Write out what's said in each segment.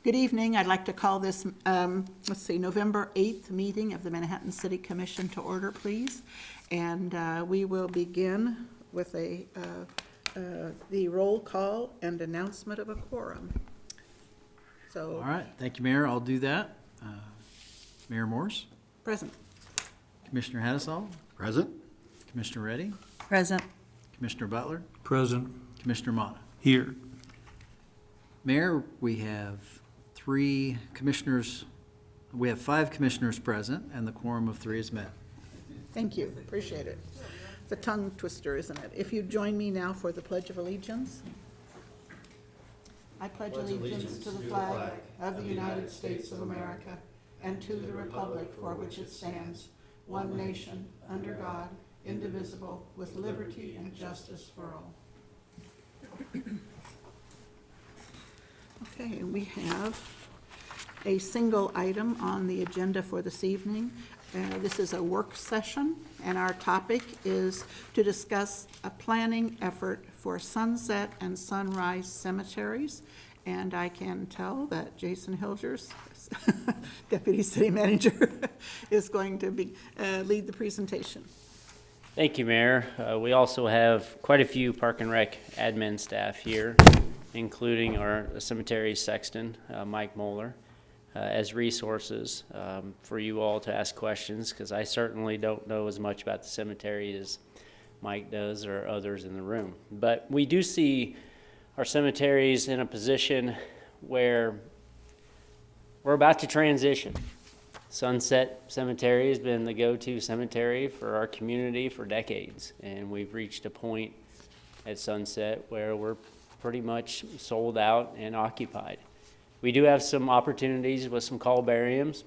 Good evening. I'd like to call this, November 8th meeting of the Manhattan City Commission to order, please. And we will begin with the roll call and announcement of a quorum. So, All right, thank you, Mayor. I'll do that. Mayor Morse, present. Commissioner Hattasol, Present. Commissioner Reddy, Present. Commissioner Butler, Present. Commissioner Motta. Here. Mayor, we have 3 commissioners, we have 5 commissioners present, and the quorum of 3 is met. Thank you. Appreciate it. It's a tongue twister, isn't it? If you join me now for the Pledge of Allegiance. I pledge allegiance to the flag of the United States of America and to the republic for which it stands, one nation, under God, indivisible, with liberty and justice for all. Okay, and we have a single item on the agenda for this evening. This is a work session, and our topic is to discuss a planning effort for Sunset and Sunrise cemeteries. And I can tell that Jason Hilgers, Deputy City Manager, is going to lead the presentation. Thank you, Mayor. We also have quite a few Park and Rec admin staff here, including our cemetery sexton, Mike Moeller, as resources for you all to ask questions, because I certainly don't know as much about the cemetery as Mike does or others in the room. But we do see our cemeteries in a position where we're about to transition. Sunset Cemetery has been the go-to cemetery for our community for decades, and we've reached a point at Sunset where we're pretty much sold out and occupied. We do have some opportunities with some columbariums.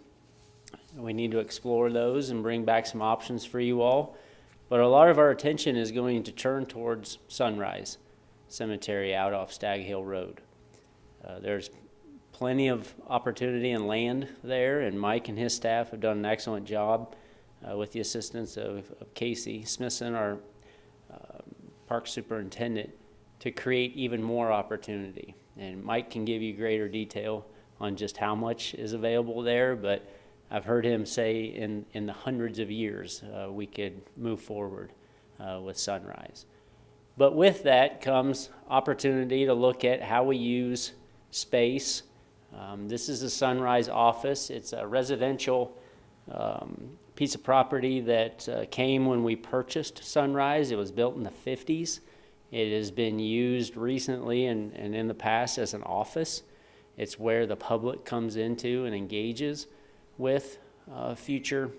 We need to explore those and bring back some options for you all. But a lot of our attention is going to turn towards Sunrise Cemetery out off Stag Hill Road. There's plenty of opportunity and land there, and Mike and his staff have done an excellent job with the assistance of Casey Smithson, our park superintendent, to create even more opportunity. And Mike can give you greater detail on just how much is available there, but I've heard him say in the hundreds of years we could move forward with Sunrise. But with that comes opportunity to look at how we use space. This is a Sunrise office. It's a residential piece of property that came when we purchased Sunrise. It was built in the 50s. It has been used recently and in the past as an office. It's where the public comes into and engages with future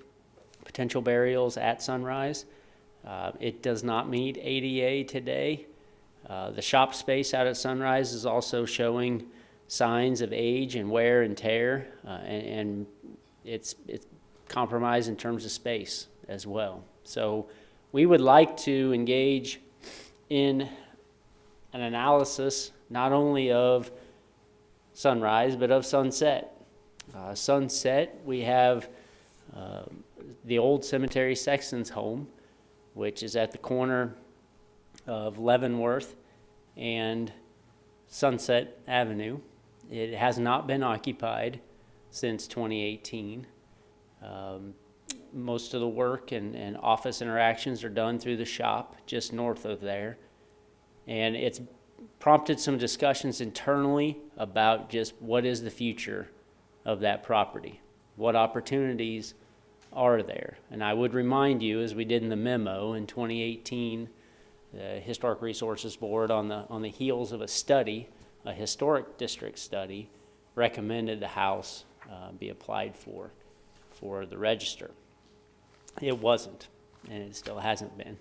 potential burials at Sunrise. It does not meet ADA today. The shop space out at Sunrise is also showing signs of age and wear and tear, and it's compromised in terms of space as well. So we would like to engage in an analysis not only of Sunrise but of Sunset. Sunset, we have the old cemetery sexton's home, which is at the corner of Leavenworth and Sunset Avenue. It has not been occupied since 2018. Most of the work and office interactions are done through the shop just north of there. And it's prompted some discussions internally about just what is the future of that property. What opportunities are there? And I would remind you, as we did in the memo in 2018, the Historic Resources Board, on the heels of a study, a historic district study, recommended the house be applied for the register. It wasn't, and it still hasn't been.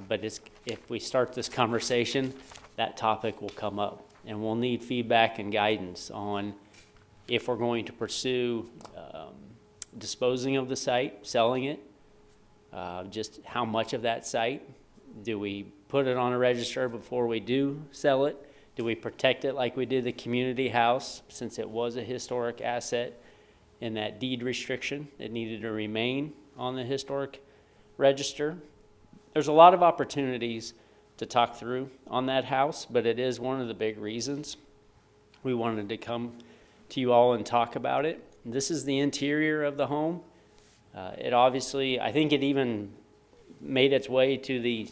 But if we start this conversation, that topic will come up, and we'll need feedback and guidance on if we're going to pursue disposing of the site, selling it, just how much of that site. Do we put it on a register before we do sell it? Do we protect it like we did the community house, since it was a historic asset in that deed restriction? It needed to remain on the historic register. There's a lot of opportunities to talk through on that house, but it is one of the big reasons we wanted to come to you all and talk about it. This is the interior of the home. It obviously, I think it even made its way to the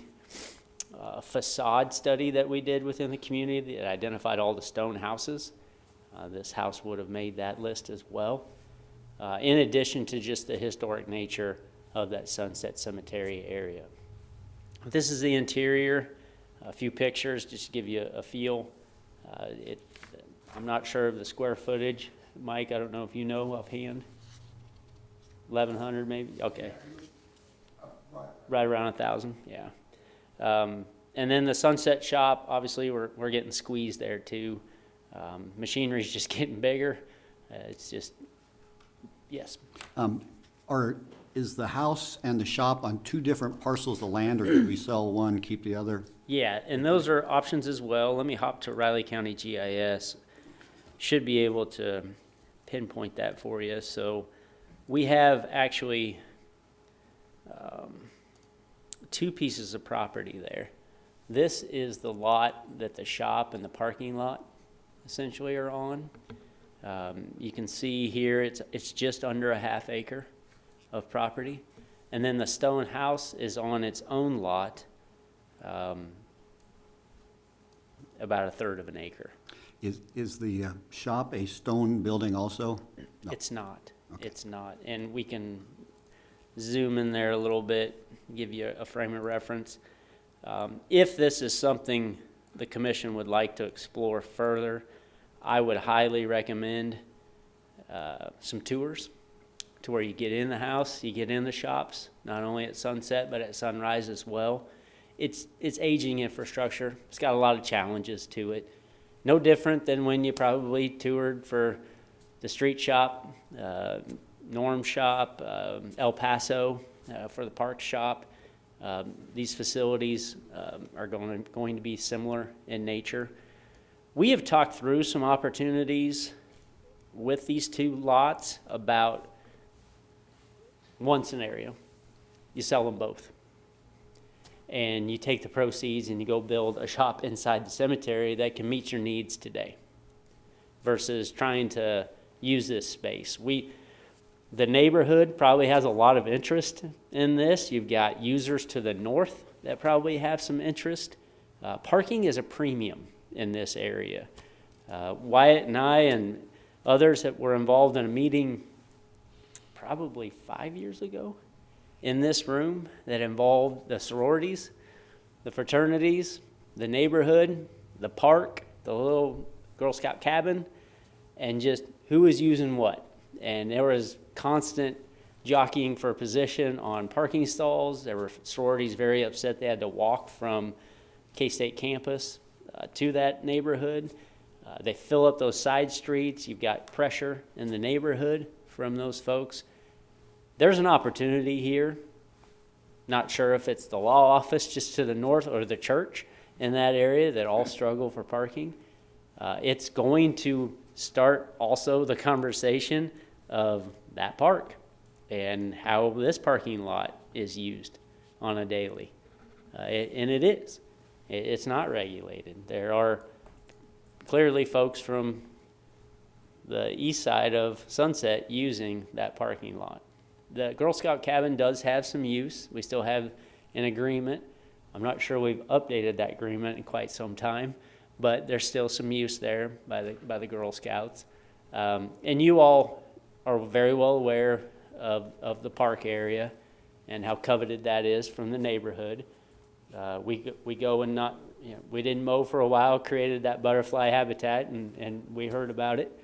facade study that we did within the community that identified all the stone houses. This house would have made that list as well, in addition to just the historic nature of that Sunset Cemetery area. This is the interior, a few pictures just to give you a feel. I'm not sure of the square footage. Mike, I don't know if you know offhand. 1,100 maybe? Okay. Right around 1,000, yeah. And then the Sunset Shop, obviously we're getting squeezed there too. Machinery's just getting bigger. It's just, yes. Is the house and the shop on two different parcels of land, or did we sell one, keep the other? Yeah, and those are options as well. Let me hop to Riley County GIS. Should be able to pinpoint that for you. So we have actually two pieces of property there. This is the lot that the shop and the parking lot essentially are on. You can see here it's just under a half acre of property. And then the stone house is on its own lot, about 1/3 of an acre. Is the shop a stone building also? No. It's not. Okay. It's not. And we can zoom in there a little bit, give you a frame of reference. If this is something the commission would like to explore further, I would highly recommend some tours to where you get in the house, you get in the shops, not only at sunset, but at sunrise as well. It's aging infrastructure. It's got a lot of challenges to it. No different than when you probably toured for the street shop, Norm shop, El Paso for the park shop. These facilities are going to be similar in nature. We have talked through some opportunities with these two lots about one scenario. You sell them both. And you take the proceeds and you go build a shop inside the cemetery that can meet your needs today versus trying to use this space. The neighborhood probably has a lot of interest in this. You've got users to the north that probably have some interest. Parking is a premium in this area. Wyatt and I and others that were involved in a meeting probably 5 years ago in this room that involved the sororities, the fraternities, the neighborhood, the park, the little Girl Scout cabin, and just who is using what. And there was constant jockeying for position on parking stalls. There were sororities very upset they had to walk from K-State campus to that neighborhood. They fill up those side streets. You've got pressure in the neighborhood from those folks. There's an opportunity here. Not sure if it's the law office just to the north or the church in that area that all struggle for parking. It's going to start also the conversation of that park and how this parking lot is used on a daily. And it is. It's not regulated. There are clearly folks from the east side of Sunset using that parking lot. The Girl Scout cabin does have some use. We still have an agreement. I'm not sure we've updated that agreement in quite some time, but there's still some use there by the Girl Scouts. And you all are very well aware of the park area and how coveted that is from the neighborhood. We go and not, we didn't mow for a while, created that butterfly habitat, and we heard about it.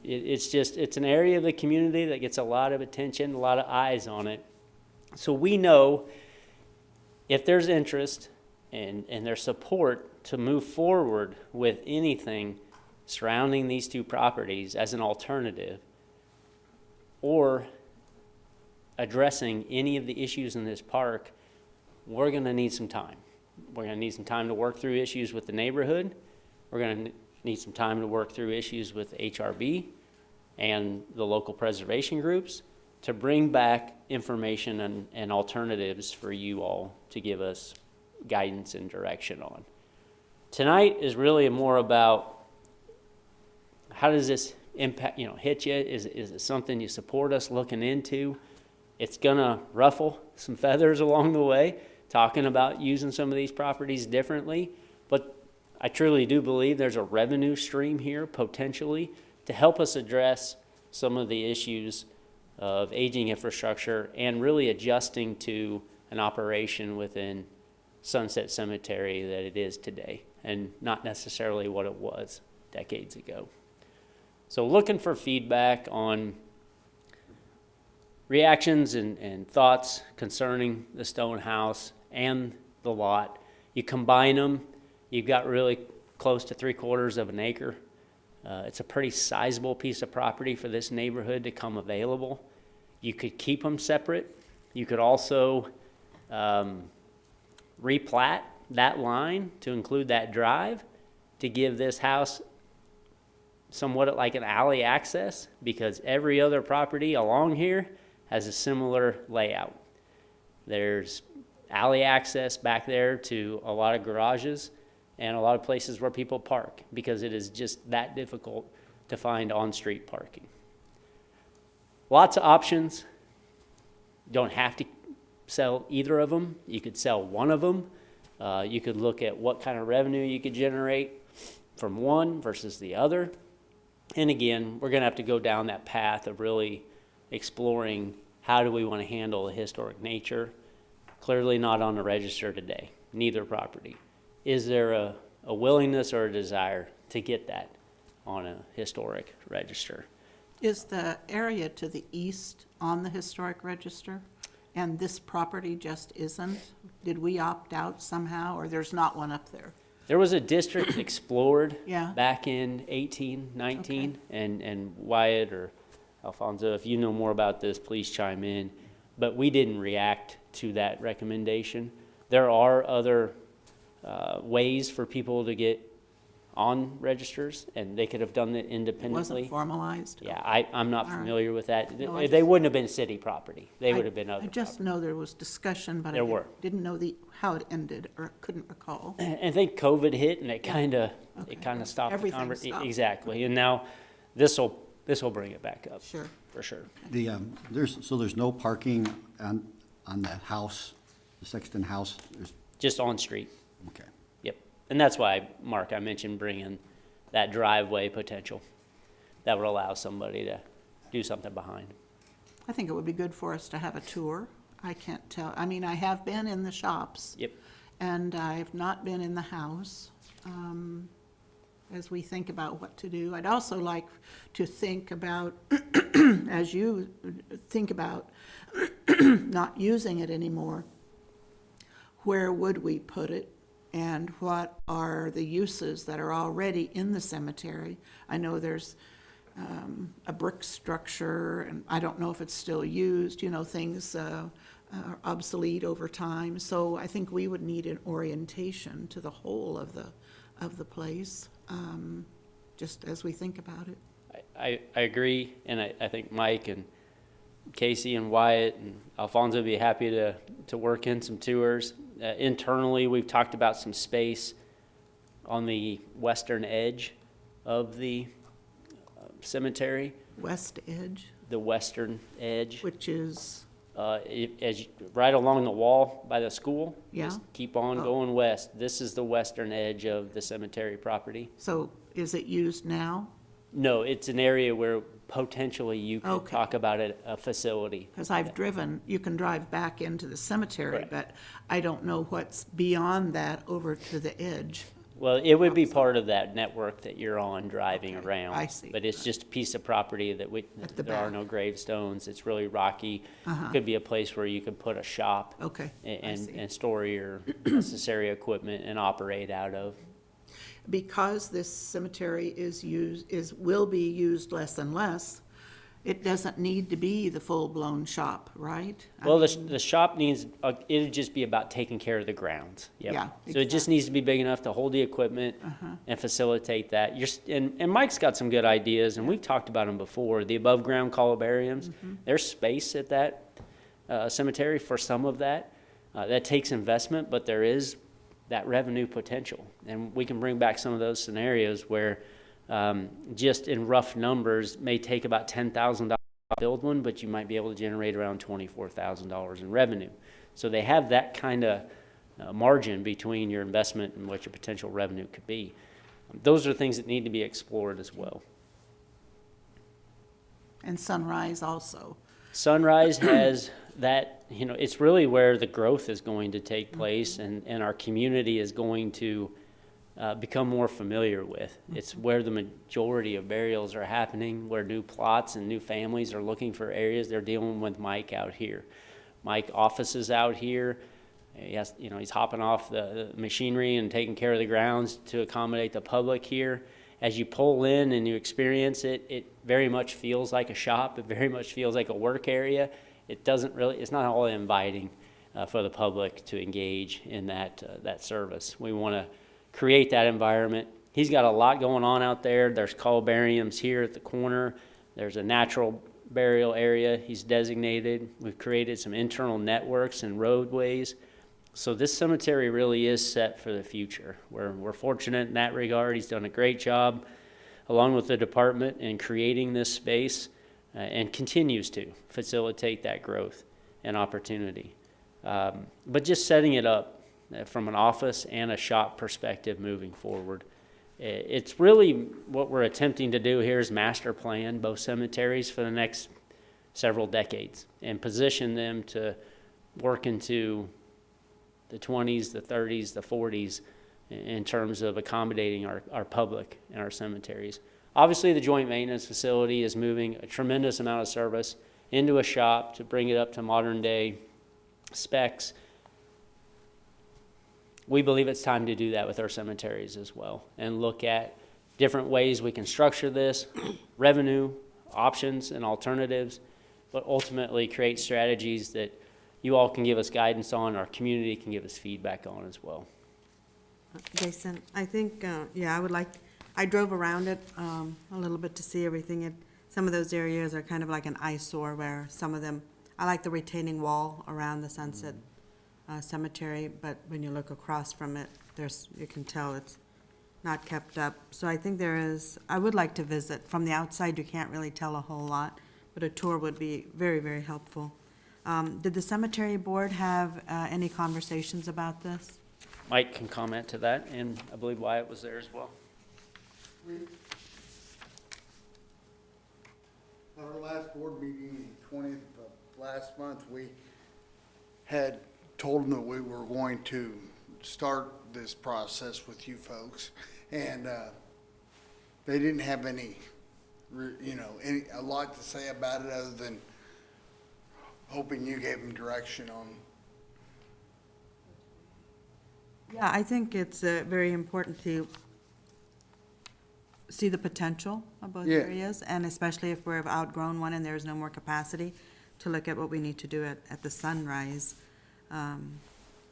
It's an area of the community that gets a lot of attention, a lot of eyes on it. So we know if there's interest and there's support to move forward with anything surrounding these two properties as an alternative or addressing any of the issues in this park, we're going to need some time. We're going to need some time to work through issues with the neighborhood. We're going to need some time to work through issues with HRB and the local preservation groups to bring back information and alternatives for you all to give us guidance and direction on. Tonight is really more about how does this impact, hit you? Is it something you support us looking into? It's gonna ruffle some feathers along the way, talking about using some of these properties differently. But I truly do believe there's a revenue stream here potentially to help us address some of the issues of aging infrastructure and really adjusting to an operation within Sunset Cemetery that it is today, and not necessarily what it was decades ago. So looking for feedback on reactions and thoughts concerning the stone house and the lot. You combine them, you've got really close to 3/4 of an acre. It's a pretty sizable piece of property for this neighborhood to come available. You could keep them separate. You could also replat that line to include that drive to give this house somewhat like an alley access, because every other property along here has a similar layout. There's alley access back there to a lot of garages and a lot of places where people park, because it is just that difficult to find on-street parking. Lots of options. You don't have to sell either of them. You could sell one of them. You could look at what kind of revenue you could generate from one versus the other. And again, we're going to have to go down that path of really exploring how do we want to handle the historic nature. Clearly not on the register today, neither property. Is there a willingness or a desire to get that on a historic register? Is the area to the east on the historic register, and this property just isn't? Did we opt out somehow, or there's not one up there? There was a district explored Yeah. back in 18, 19, and Wyatt or Alfonso, if you know more about this, please chime in. But we didn't react to that recommendation. There are other ways for people to get on registers, and they could have done it It independently. wasn't formalized? Yeah, I'm not All right. familiar with that. No, I They just- wouldn't have been city property. They would have been other I just property. know there was discussion, but I There were. didn't know how it ended, or couldn't recall. And I think COVID hit, and it kind of Okay. stopped the Everything conversation. stopped. Exactly, and now this will bring it back up. Sure. For sure. There's no parking on that house, the Sexton house? Just on street. Okay. Yep. And that's why, Mark, I mentioned bringing that driveway potential. That would allow somebody to do something behind. I think it would be good for us to have a tour. I can't tell, I mean, I have been in the shops. Yep. And I've not been in the house. As we think about what to do, I'd also like to think about, as you think about not using it anymore, where would we put it? And what are the uses that are already in the cemetery? I know there's a brick structure, and I don't know if it's still used, things are obsolete over time. So I think we would need an orientation to the whole of the place, just as we think about it. I agree, and I think Mike and Casey and Wyatt and Alfonso would be happy to work in some tours. Internally, we've talked about some space on the western edge of the cemetery, West Edge, the western edge. which is, Right along the wall by the school. Yeah. Just keep on Oh. going west. This is the western edge of the cemetery property. so is it used now? No, it's an area where potentially you could Okay. talk about a facility. Because I've driven, you can drive back into the cemetery, Correct. but I don't know what's beyond that over to the edge. Well, it would be part of that network that you're on driving Okay, around. I see. But it's just a piece of property that At the there are back. no gravestones. It's really rocky. Uh-huh. Could be a place where you could put a shop Okay, I and, see. and store your necessary equipment and operate out of. Because this cemetery will be used less and less, it doesn't need to be the full-blown shop, right? I Well, mean, the shop needs, it'd just be about taking care of the grounds. Yep. Yeah, So it just needs to be big enough to hold the equipment and facilitate that. And Mike's got some good ideas, and we've talked about them before. The above-ground columbariums, there's space at that cemetery for some of that. That takes investment, but there is that revenue potential. And we can bring back some of those scenarios where Just in rough numbers, may take about $10,000 to build one, but you might be able to generate around $24,000 in revenue. So they have that kind of margin between your investment and what your potential revenue could be. Those are things that need to be explored as well. And Sunrise also. Sunrise has that, it's really where the growth is going to take place, and our community is going to become more familiar with. It's where the majority of burials are happening, where new plots and new families are looking for areas. They're dealing with Mike out here. Mike offices out here. He's hopping off the machinery and taking care of the grounds to accommodate the public here. As you pull in and you experience it, it very much feels like a shop. It very much feels like a work area. It's not all inviting for the public to engage in that service. We want to create that environment. He's got a lot going on out there. There's columbariums here at the corner. There's a natural burial area he's designated. We've created some internal networks and roadways. So this cemetery really is set for the future. We're fortunate in that regard. He's done a great job, along with the department, in creating this space and continues to facilitate that growth and opportunity. But just setting it up from an office and a shop perspective moving forward. It's really what we're attempting to do here is master plan both cemeteries for the next several decades and position them to work into the 20s, the 30s, the 40s in terms of accommodating our public and our cemeteries. Obviously, the joint maintenance facility is moving a tremendous amount of service into a shop to bring it up to modern day specs. We believe it's time to do that with our cemeteries as well and look at different ways we can structure this, revenue, options, and alternatives, but ultimately create strategies that you all can give us guidance on, our community can give us feedback on as well. Jason, I think, I drove around it a little bit to see everything. Some of those areas are kind of like an eyesore where some of them, I like the retaining wall around the Sunset Cemetery, but when you look across from it, you can tell it's not kept up. So I think I would like to visit. From the outside, you can't really tell a whole lot, but a tour would be very, very helpful. Did the cemetery board have any conversations about this? Mike can comment to that, and I believe Wyatt was there as well. Our last board meeting, 20th of last month, we had told them that we were going to start this process with you folks, and they didn't have a lot to say about it other than hoping you gave them direction on. Yeah, I think it's very important to see the potential of both Yeah. areas, and especially if we've outgrown one and there's no more capacity, to look at what we need to do at the Sunrise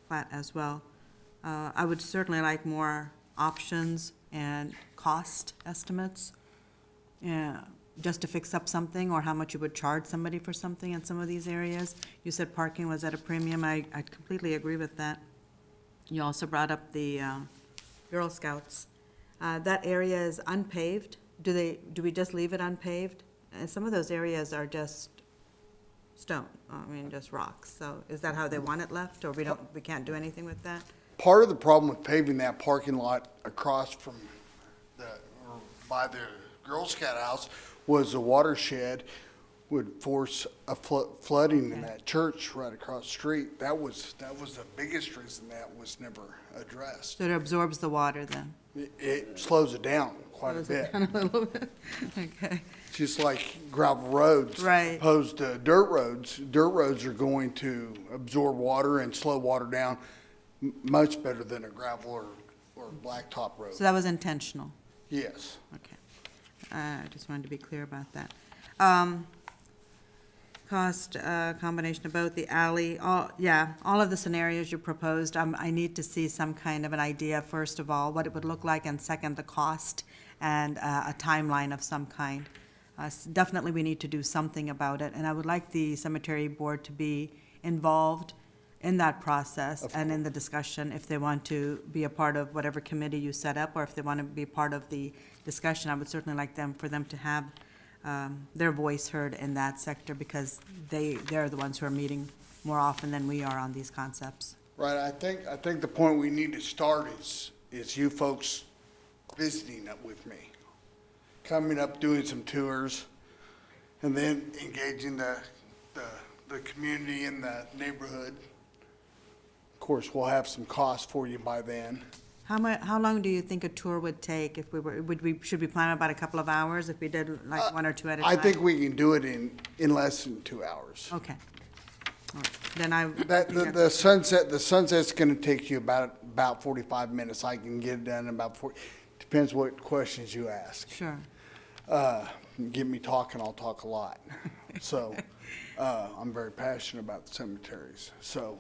plat as well. I would certainly like more options and cost estimates, just to fix up something, or how much you would charge somebody for something in some of these areas. You said parking was at a premium. I completely agree with that. You also brought up the Girl Scouts. That area is unpaved. Do we just leave it unpaved? And some of those areas are just stone, just rocks. So is that how they want it left, or we can't do anything with that? Part of the problem with paving that parking lot across from by the Girl Scout house was the watershed would force a flooding in that church right across the street. That was the biggest reason that was never addressed. So it absorbs the water then? It slows it down quite a Slows it bit. down a little bit. Okay. Just like gravel roads. Right. Opposed to dirt roads. Dirt roads are going to absorb water and slow water down much better than a gravel or blacktop road. So that was intentional? Yes. Okay. I just wanted to be clear about that. Cost, combination of both, the alley, all of the scenarios you proposed, I need to see some kind of an idea, first of all, what it would look like, and second, the cost, and a timeline of some kind. Definitely, we need to do something about it, and I would like the cemetery board to be involved in that process and in the discussion, if they want to be a part of whatever committee you set up, or if they want to be part of the discussion, I would certainly like for them to have their voice heard in that sector, because they're the ones who are meeting more often than we are on these concepts. Right, I think the point we need to start is you folks visiting up with me, coming up, doing some tours, and then engaging the community in the neighborhood. Of course, we'll have some costs for you by then. How long do you think a tour would take if should we plan about a couple of hours if we did like one or two at a time? I think we can do it in less than 2 hours. Okay. All right. Then I. The sunset's gonna take you about 45 minutes. I can get it done in about 40, depends what questions you ask. Sure. Get me talking, I'll talk a lot. So, I'm very passionate about the cemeteries, so,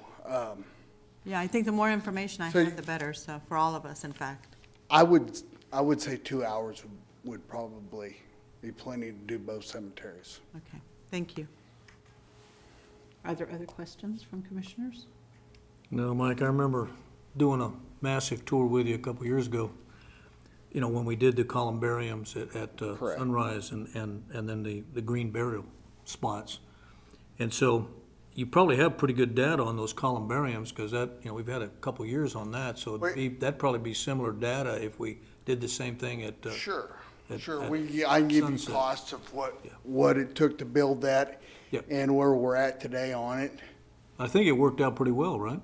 Yeah, I think the more information I So have, you- the better, so, for all of us, in fact. I would say 2 hours would probably be plenty to do both cemeteries. Okay, thank you. Are there other questions from commissioners? No, Mike, I remember doing a massive tour with you a couple years ago. You know, when we did the columbariums at Correct. Sunrise and then the green burial spots. And so you probably have pretty good data on those columbariums, because that, you know, we've had a couple years on that. So that'd probably be similar data if we did the same thing at. Sure, at- sure, at I can give you Sunset. costs of Yeah. what it took to build that Yeah. and where we're at today on it. I think it worked out pretty well, right?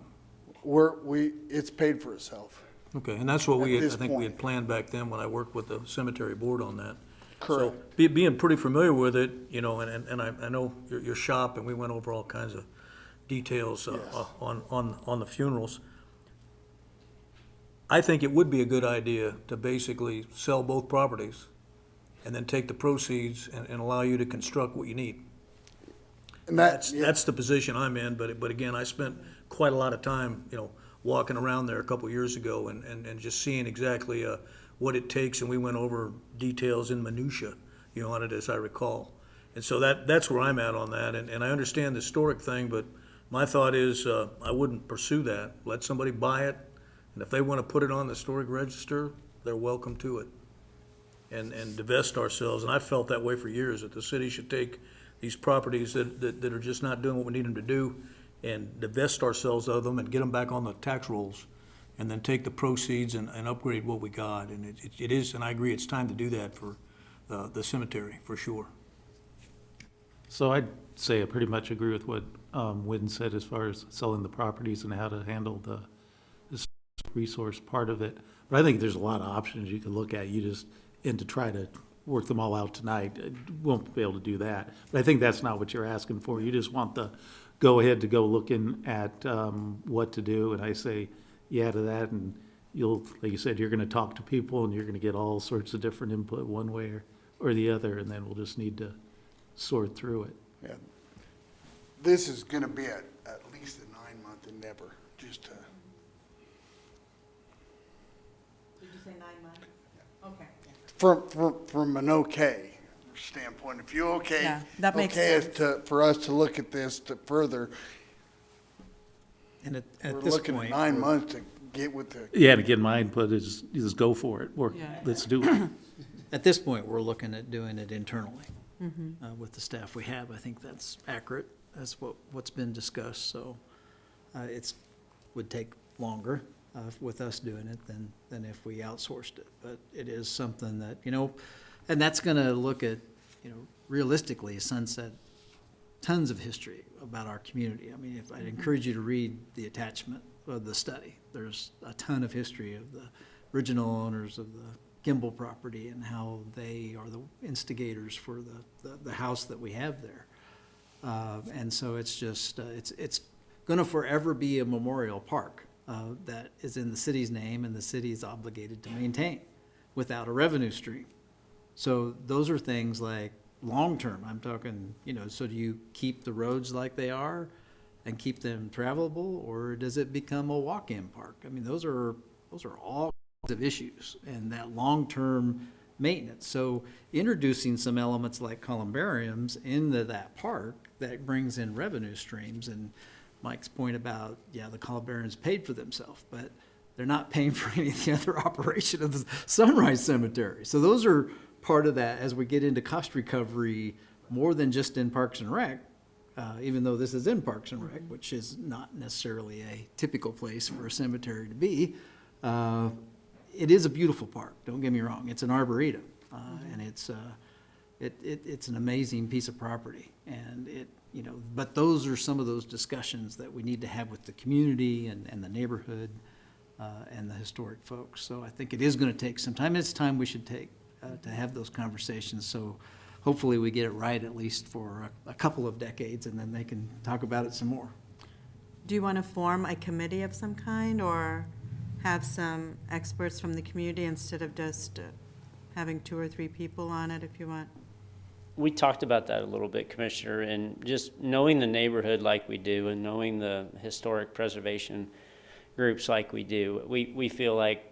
It's paid for itself. Okay, and that's what At we had, I this think we had point. planned back then when I worked with the cemetery board on that. Correct. So, being pretty familiar with it, you know, and I know your shop, and we went over all kinds of details Yes. on the funerals. I think it would be a good idea to basically sell both properties and then take the proceeds and allow you to construct what you need. And that's, That's the position I'm in, but again, I spent quite a lot of time, you know, walking around there a couple of years ago and just seeing exactly what it takes, and we went over details in minutia, you know, on it, as I recall. And so that's where I'm at on that, and I understand the historic thing, but my thought is, I wouldn't pursue that. Let somebody buy it, and if they want to put it on the historic register, they're welcome to it. And divest ourselves, and I've felt that way for years, that the city should take these properties that are just not doing what we need them to do, and divest ourselves of them and get them back on the tax rolls, and then take the proceeds and upgrade what we got. And it is, and I agree, it's time to do that for the cemetery, for sure. So I'd say I pretty much agree with what Wynn said as far as selling the properties and how to handle the resource part of it. But I think there's a lot of options you could look at, and to try to work them all out tonight, won't be able to do that. But I think that's not what you're asking for. You just want the go-ahead to go looking at what to do, and I say yeah to that, and you'll, like you said, you're gonna talk to people, and you're gonna get all sorts of different input one way or the other, and then we'll just need to sort through it. yeah. This is gonna be at least a 9-month endeavor, just to, Did you say 9 months? Okay. from an okay standpoint. If you okay. Yeah, that makes okay as sense. for us to look at this to further, And we're at this looking at point, 9 months to get with the, Yeah, and again, my input is go for it, Yeah. let's do it. at this point, we're looking at doing it internally with the staff we have. I think that's accurate. That's what's been discussed, so it's, would take longer with us doing it than if we outsourced it. But it is something that, you know, and that's gonna look at, you know, realistically, Sunset, tons of history about our community. I mean, I'd encourage you to read the attachment of the study. There's a ton of history of the original owners of the Gimbel property and how they are the instigators for the house that we have there. And so it's just, it's gonna forever be a memorial park that is in the city's name and the city's obligated to maintain without a revenue stream. So those are things like long-term, I'm talking, you know, so do you keep the roads like they are and keep them travelable, or does it become a walk-in park? I mean, those are all kinds of issues, and that long-term maintenance. So introducing some elements like columbariums into that park that brings in revenue streams and Mike's point about, yeah, the Columbarians paid for themselves, but they're not paying for any of the other operation of the Sunrise Cemetery. So those are part of that as we get into cost recovery, more than just in Parks and Rec, even though this is in Parks and Rec, which is not necessarily a typical place for a cemetery to be. It is a beautiful park, don't get me wrong. It's an arboretum, and it's an amazing piece of property. And but those are some of those discussions that we need to have with the community and the neighborhood and the historic folks. So I think it is going to take some time. It's time we should take to have those conversations. So hopefully we get it right at least for a couple of decades, and then they can talk about it some more. Do you want to form a committee of some kind, or have some experts from the community instead of just having 2 or 3 people on it if you want? We talked about that a little bit, Commissioner, and just knowing the neighborhood like we do and knowing the historic preservation groups like we do, we feel like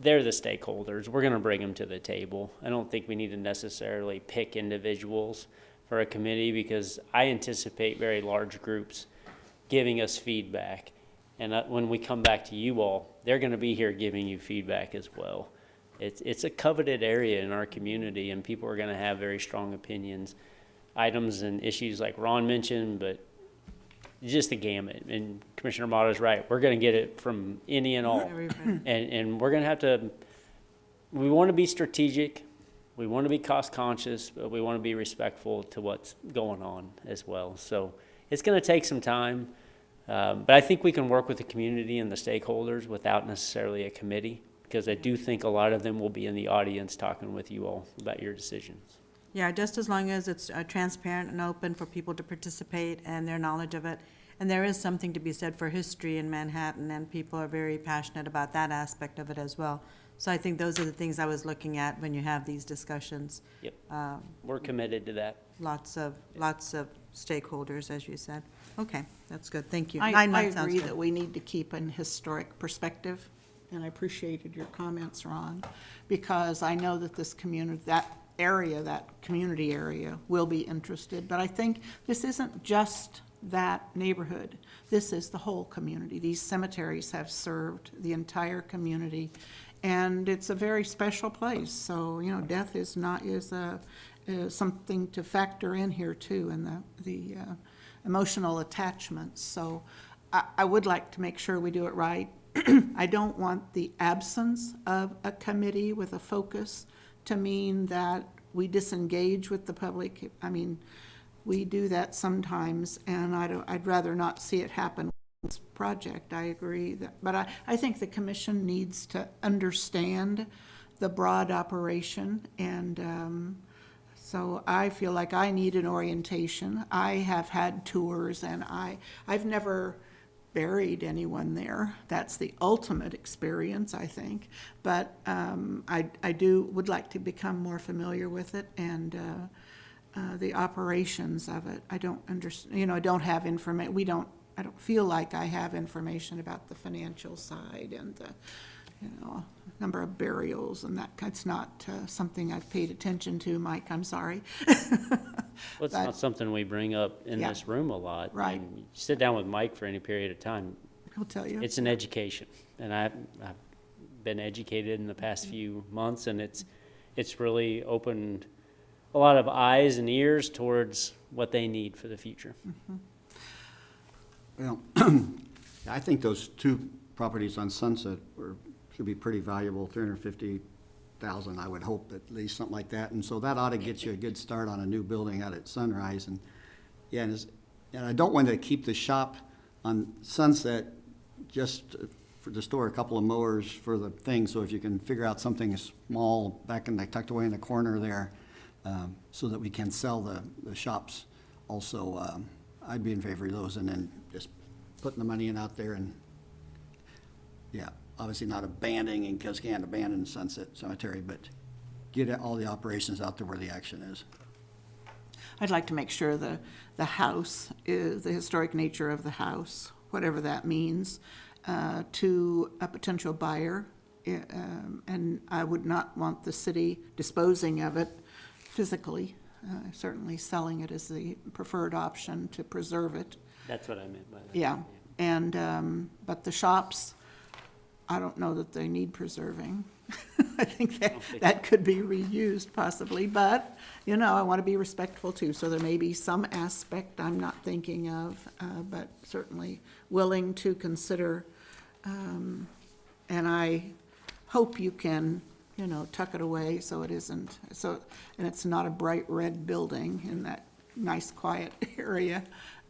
they're the stakeholders. We're going to bring them to the table. I don't think we need to necessarily pick individuals for a committee, because I anticipate very large groups giving us feedback. And when we come back to you all, they're going to be here giving you feedback as well. It's a coveted area in our community, and people are going to have very strong opinions, items and issues like Ron mentioned, but just the gamut. And Commissioner Motto's right. We're going to get it from any and all. Everybody. And we're going to have to, we want to be strategic. We want to be cost conscious, but we want to be respectful to what's going on as well. So it's going to take some time. But I think we can work with the community and the stakeholders without necessarily a committee, because I do think a lot of them will be in the audience talking with you all about your decisions. Yeah, just as long as it's transparent and open for people to participate and their knowledge of it. And there is something to be said for history in Manhattan, and people are very passionate about that aspect of it as well. So I think those are the things I was looking at when you have these discussions. Yep, we're committed to that. Lots of stakeholders, as you said. Okay, that's good, thank you. I 9 months sounds agree good. that we need to keep an historic perspective, and I appreciated your comments, Ron, because I know that this community, that community area will be interested. But I think this isn't just that neighborhood. This is the whole community. These cemeteries have served the entire community, and it's a very special place. So, death is something to factor in here too, and the emotional attachments. So I would like to make sure we do it right. I don't want the absence of a committee with a focus to mean that we disengage with the public. I mean, we do that sometimes, and I'd rather not see it happen with this project. I agree but I think the commission needs to understand the broad operation, and so I feel like I need an orientation. I have had tours, and I've never buried anyone there. That's the ultimate experience, I think. But I would like to become more familiar with it and the operations of it. I don't understand. I don't have information. I don't feel like I have information about the financial side and the number of burials and that. It's not something I've paid attention to, Mike. I'm sorry. Well, it's not something we bring up in Yeah. this room a lot. Right. And you sit down with Mike for any period of time, He'll tell you. it's an education. And I've been educated in the past few months, and it's really opened a lot of eyes and ears towards what they need for the future. Well, I think those 2 properties on Sunset should be pretty valuable, $350,000, I would hope, at least something like that. And so that ought to get you a good start on a new building out at Sunrise. And yeah, and I don't want to keep the shop on Sunset just to store a couple of mowers for the thing. So if you can figure out something small tucked away in the corner there, so that we can sell the shops also, I'd be in favor of those, and then just putting the money in out there and, yeah, obviously not abandoning, because you can't abandon Sunset Cemetery, but get all the operations out there where the action is. I'd like to make sure the house, is the historic nature of the house, whatever that means, to a potential buyer. And I would not want the city disposing of it physically, certainly selling it as the preferred option to preserve it. That's what I meant by that. Yeah, and, but the shops, I don't know that they need preserving. I think that could be reused possibly, but, you know, I want to be respectful too, so there may be some aspect I'm not thinking of, but certainly willing to consider. And I hope you can, you know, tuck it away so it isn't, and it's not a bright red building in that nice quiet area.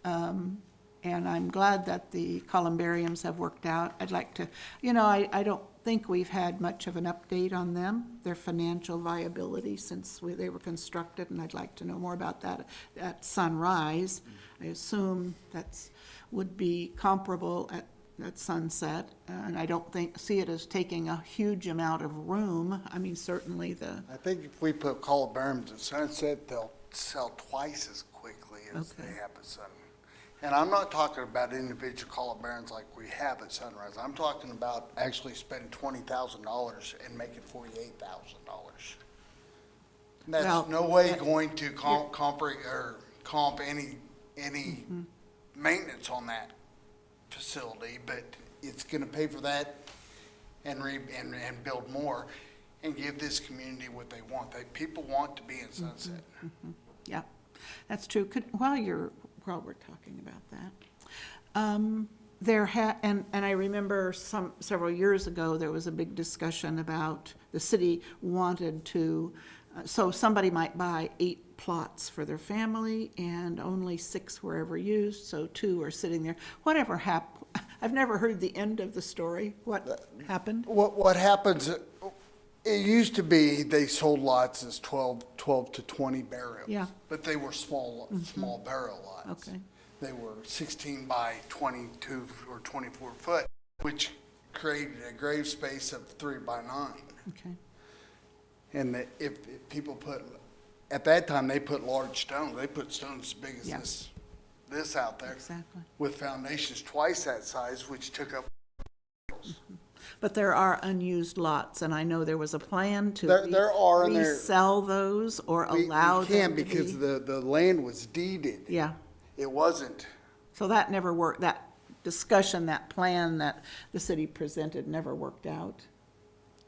And I'm glad that the columbariums have worked out. I'd like to, you know, I don't think we've had much of an update on them, their financial viability since they were constructed, and I'd like to know more about that at Sunrise. I assume would be comparable at Sunset, and I don't see it as taking a huge amount of room. I mean, certainly I think if we put columbariums at Sunset, they'll sell twice as quickly as Okay. they have at Sunrise. And I'm not talking about individual columbariums like we have at Sunrise. I'm talking about actually spending $20,000 and making $48,000. Well, That's no way going to comp any maintenance on that facility, but it's gonna pay for that and build more and give this community what they want. People want to be in Sunset. Yeah, that's true. While we're talking about that, and I remember several years ago, there was a big discussion about the city wanted to, so somebody might buy 8 plots for their family and only 6 were ever used, so 2 are sitting there. Whatever happened, I've never heard the end of the story. What happened? What happens, it used to be they sold lots as 12 to 20 burials. Yeah. But they were small burial lots. Okay. They were 16 by 22 or 24 foot, which created a grave space of 3 by 9. Okay. And if people at that time, they put large stones. They put stones as big as Yeah. this out there. Exactly. With foundations twice that size, which took up. But there are unused lots, and I know there was a plan to There are, and there- resell those or We allow them can to because be. the land was deeded. Yeah, It wasn't. so that never worked, that discussion, that plan that the city presented never worked out.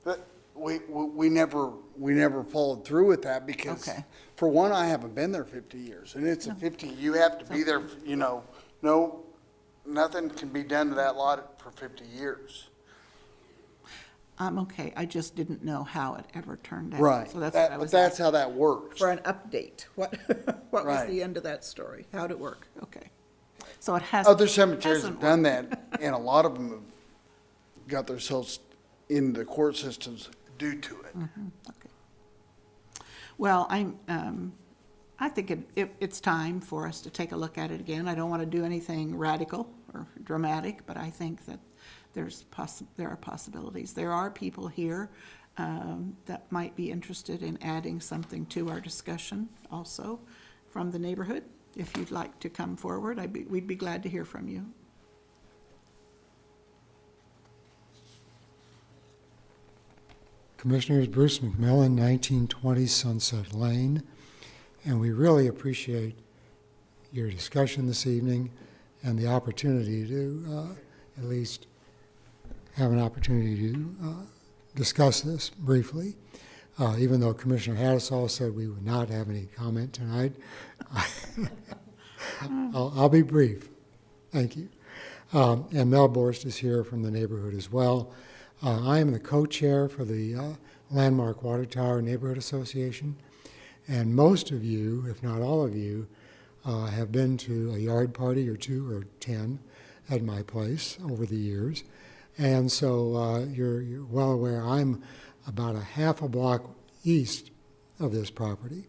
But we never followed through with that because, Okay. for one, I haven't been there 50 years, and it's a 50, you have to be there, no, nothing can be done to that lot for 50 years. I'm okay, I just didn't know how it ever turned out. Right, So that's what I but was that's asking how that works. for an update. What was Right. the end of that story? How'd it work? Okay. So it has. Other cemeteries hasn't have done worked. that, and a lot of them have got themselves in the court systems due to it. Okay. Well, I think it's time for us to take a look at it again. I don't want to do anything radical or dramatic, but I think that there are possibilities. There are people here that might be interested in adding something to our discussion also from the neighborhood. If you'd like to come forward, we'd be glad to hear from you. Commissioners, Bruce McMillan, 1920 Sunset Lane, and we really appreciate your discussion this evening and the opportunity to at least have an opportunity to discuss this briefly. Even though Commissioner Hattisall said we would not have any comment tonight, I'll be brief. Thank you. And Mel Borst is here from the neighborhood as well. I am the co-chair for the Landmark Water Tower Neighborhood Association, and most of you, if not all of you, have been to a yard party or 2 or 10 at my place over the years. And so you're well aware I'm about a half a block east of this property.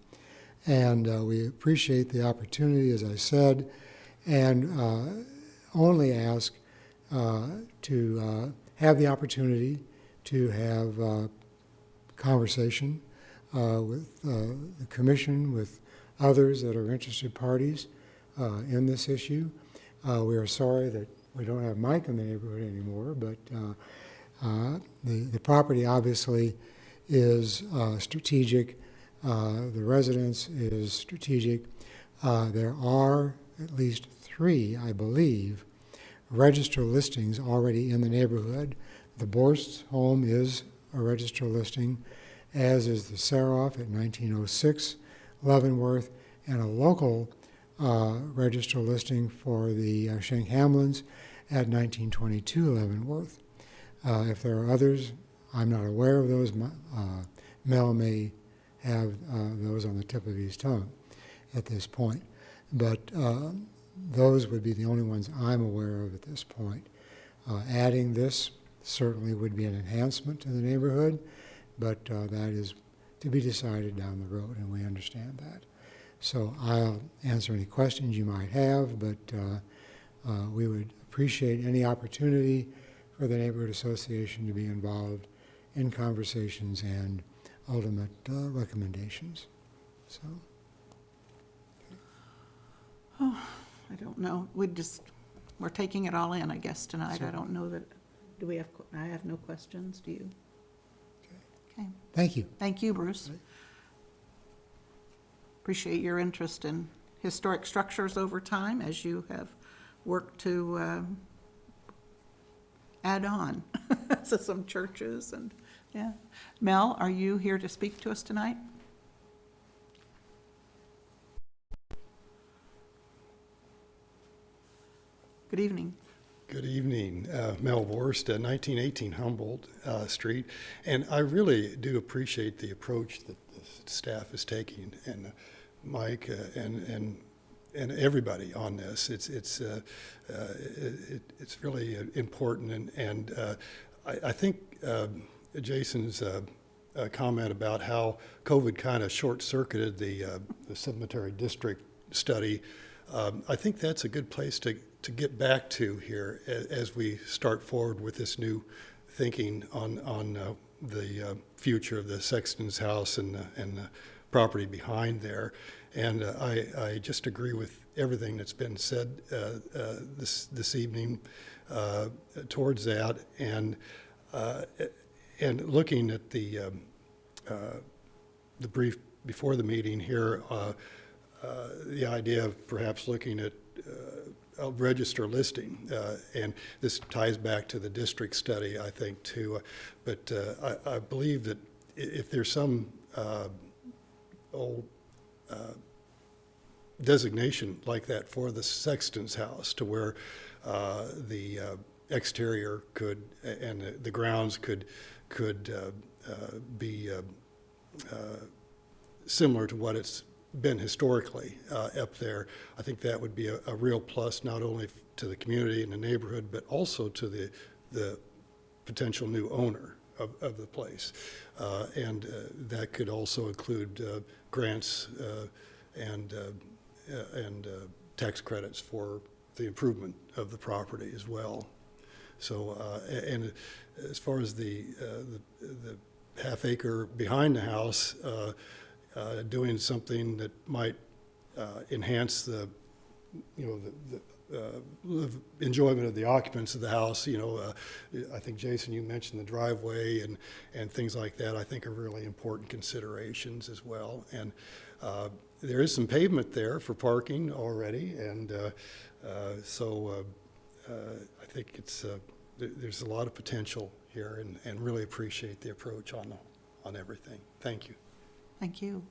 And we appreciate the opportunity, as I said, and only ask to have the opportunity to have conversation with the commission, with others that are interested parties in this issue. We are sorry that we don't have Mike in the neighborhood anymore, but the property obviously is strategic. The residence is strategic. There are at least 3, I believe, register listings already in the neighborhood. The Borst home is a register listing, as is the Saroff at 1906 Leavenworth, and a local register listing for the Schenck Hamlins at 1922 Leavenworth. If there are others, I'm not aware of those. Mel may have those on the tip of his tongue at this point. But those would be the only ones I'm aware of at this point. Adding this certainly would be an enhancement to the neighborhood, but that is to be decided down the road, and we understand that. So I'll answer any questions you might have, but we would appreciate any opportunity for the neighborhood association to be involved in conversations and ultimate recommendations. So. I don't know. We're taking it all in, I guess, tonight. I don't know that, I have no questions. Do you? Okay. Thank you. Thank you, Bruce. Appreciate your interest in historic structures over time as you have worked to add on to some churches and, yeah. Mel, are you here to speak to us tonight? Good evening. Good evening. Mel Borst, 1918 Humboldt Street. And I really do appreciate the approach that the staff is taking, and Mike and everybody on this. It's really important. And I think Jason's comment about how COVID kind of short-circuited the cemetery district study, I think that's a good place to get back to here as we start forward with this new thinking on the future of the Sexton's house and the property behind there. And I just agree with everything that's been said this evening towards that. And looking at the brief before the meeting here, the idea of perhaps looking at a register listing, and this ties back to the district study, I think, too. But I believe that if there's some designation like that for the Sexton's house, to where the exterior could and the grounds could be similar to what it's been historically up there, I think that would be a real plus, not only to the community and the neighborhood, but also to the potential new owner of the place. And that could also include grants and tax credits for the improvement of the property as well. So, and as far as the half acre behind the house, doing something that might enhance the enjoyment of the occupants of the house. I think, Jason, you mentioned the driveway and things like that, I think are really important considerations as well. And there is some pavement there for parking already, and so I think there's a lot of potential here, and really appreciate the approach on everything. Thank you. Thank you.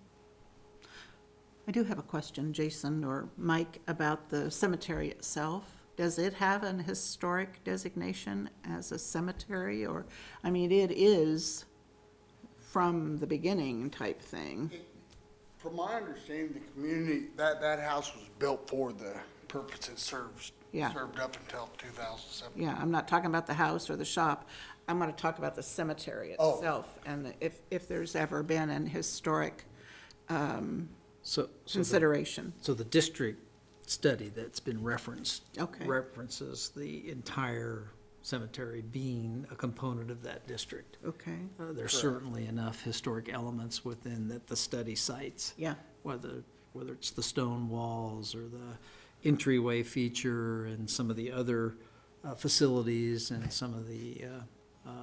I do have a question, Jason or Mike, about the cemetery itself. Does it have an historic designation as a cemetery, or, I mean, it is from the beginning type thing? From my understanding, the community, that house was built for the purpose it served up until 2007. Yeah, I'm not talking about the house or the shop. I'm going to talk about the cemetery itself, and if there's ever been an historic consideration. So the district study that's been referenced Okay. references the entire cemetery being a component of that district. Okay, There's certainly enough historic elements within that the study cites. yeah, Whether it's the stone walls or the entryway feature and some of the other facilities and some of the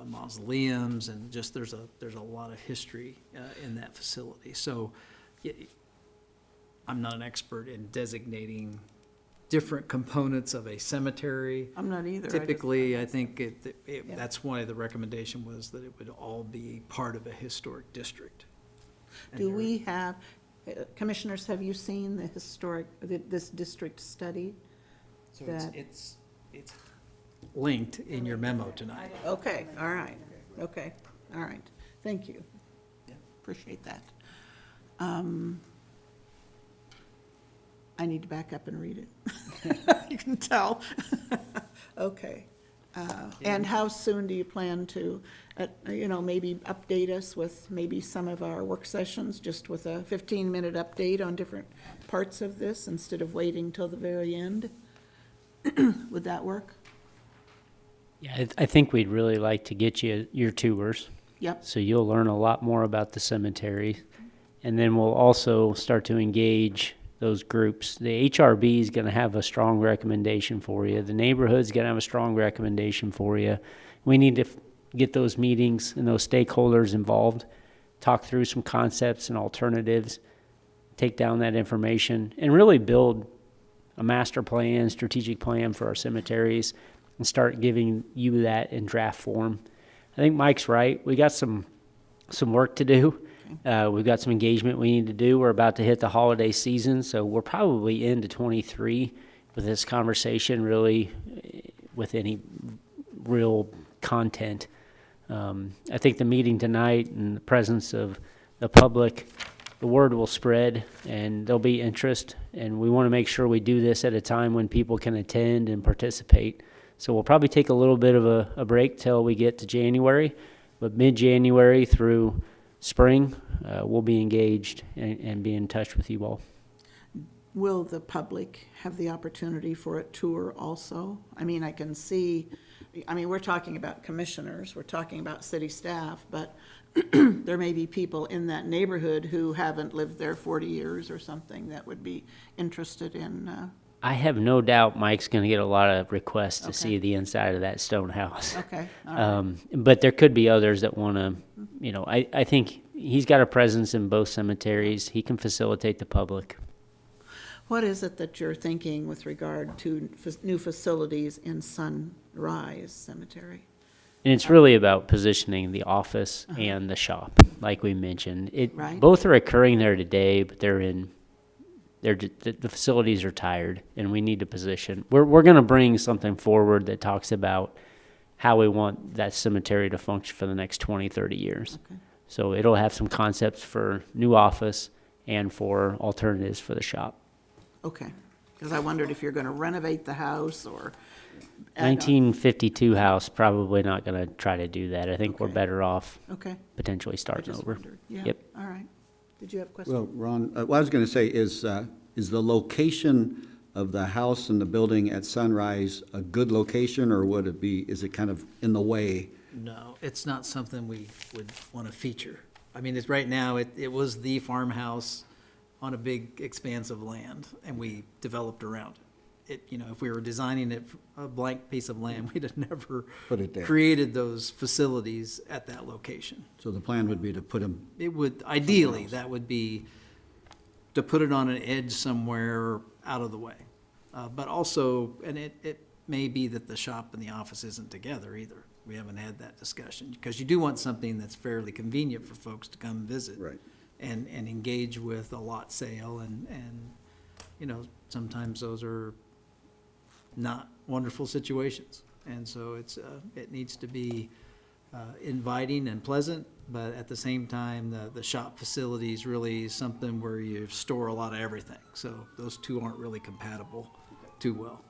mausoleums, and just there's a lot of history in that facility. So I'm not an expert in designating different components of a cemetery. I'm not either. Typically, I think that's why the recommendation was that it would all be part of a historic district. And Do there- we have, commissioners, have you seen the historic, this district study? So that- it's linked in your memo tonight. Okay, all right, okay, all right, thank you. Appreciate that. I need to back up and read it. You can tell. Okay. And how soon do you plan to, maybe update us with maybe some of our work sessions, just with a 15-minute update on different parts of this instead of waiting till the very end? Would that work? Yeah, I think we'd really like to get you your tours. Yep, So you'll learn a lot more about the cemetery. And then we'll also start to engage those groups. The HRB is going to have a strong recommendation for you. The neighborhood's going to have a strong recommendation for you. We need to get those meetings and those stakeholders involved, talk through some concepts and alternatives, take down that information, and really build a master plan, strategic plan for our cemeteries, and start giving you that in draft form. I think Mike's right. We got some work to do. We've got some engagement we need to do. We're about to hit the holiday season, so we're probably into 23 with this conversation, really, with any real content. I think the meeting tonight and the presence of the public, the word will spread and there'll be interest, and we want to make sure we do this at a time when people can attend and participate. So we'll probably take a little bit of a break till we get to January, but mid-January through spring, we'll be engaged and be in touch with you all. will the public have the opportunity for a tour also? I mean, I can see, we're talking about commissioners, we're talking about city staff, but there may be people in that neighborhood who haven't lived there 40 years or something that would be interested in, I have no doubt Mike's going to get a lot of requests to Okay. see the inside of that stone house. okay, all right. But there could be others that want to, I think he's got a presence in both cemeteries. He can facilitate the public. What is it that you're thinking with regard to new facilities in Sunrise Cemetery? And it's really about positioning the office and the shop, like we mentioned. Right. Both are occurring there today, but the facilities are tired, and we need to position. We're going to bring something forward that talks about how we want that cemetery to function for the next 20, 30 years. Okay. So it'll have some concepts for new office and for alternatives for the shop. Okay, because I wondered if you're going to renovate the house or add on- 1952 house, probably not going to try to do that. I think we're Okay. better off Okay, potentially I starting just over. wondered. Yeah, Yep. all right. Did you have a question? Well, Ron, what I was going to say is the location of the house and the building at Sunrise a good location, or is it kind of in the way? No, it's not something we would want to feature. I mean, right now, it was the farmhouse on a big expanse of land, and we developed around it. If we were designing it, a blank piece of land, we'd have never Put it there. created those facilities at that location. So the plan would be to put them, It would, ideally, that would be to put it on an edge somewhere out of the way. But also, and it may be that the shop and the office isn't together either. We haven't had that discussion, because you do want something that's fairly convenient for folks to come visit. Right. And engage with a lot sale, and sometimes those are not wonderful situations. And so it needs to be inviting and pleasant, but at the same time, the shop facility is really something where you store a lot of everything. So those two aren't really compatible too well.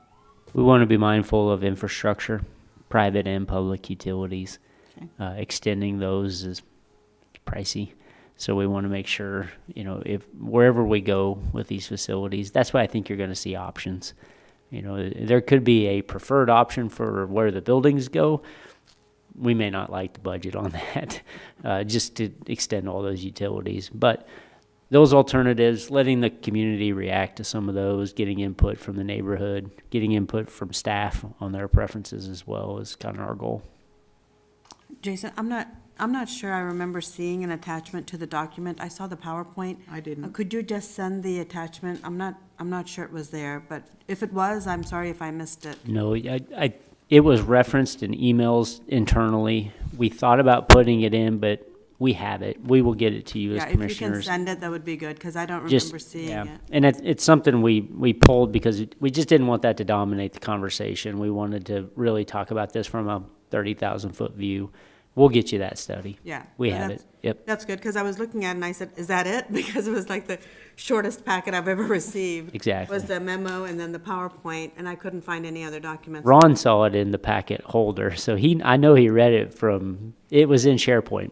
We want to be mindful of infrastructure, private and public utilities. Okay. Extending those is pricey. So we want to make sure, if wherever we go with these facilities, that's why I think you're going to see options. There could be a preferred option for where the buildings go. We may not like the budget on that, just to extend all those utilities. But those alternatives, letting the community react to some of those, getting input from the neighborhood, getting input from staff on their preferences as well is kind of our goal. Jason, I'm not sure I remember seeing an attachment to the document. I saw the PowerPoint. I didn't. Could you just send the attachment? I'm not I'm not sure it was there, but if it was, I'm sorry if I missed it. No, it was referenced in emails internally. We thought about putting it in, but we have it. We will get it to you as Yeah, if you can commissioners. send it, that would be good, because I don't Just- remember seeing yeah. it. And it's something we pulled because we just didn't want that to dominate the conversation. We wanted to really talk about this from a 30,000-foot view. We'll get you that study. Yeah. We No, have that's- it. Yep. That's good, because I was looking at it and I said, is that it? Because it was like the shortest packet I've ever received. Exactly. Was the memo and then the PowerPoint, and I couldn't find any other documents. Ron saw it in the packet holder, so I know he read it it was in SharePoint.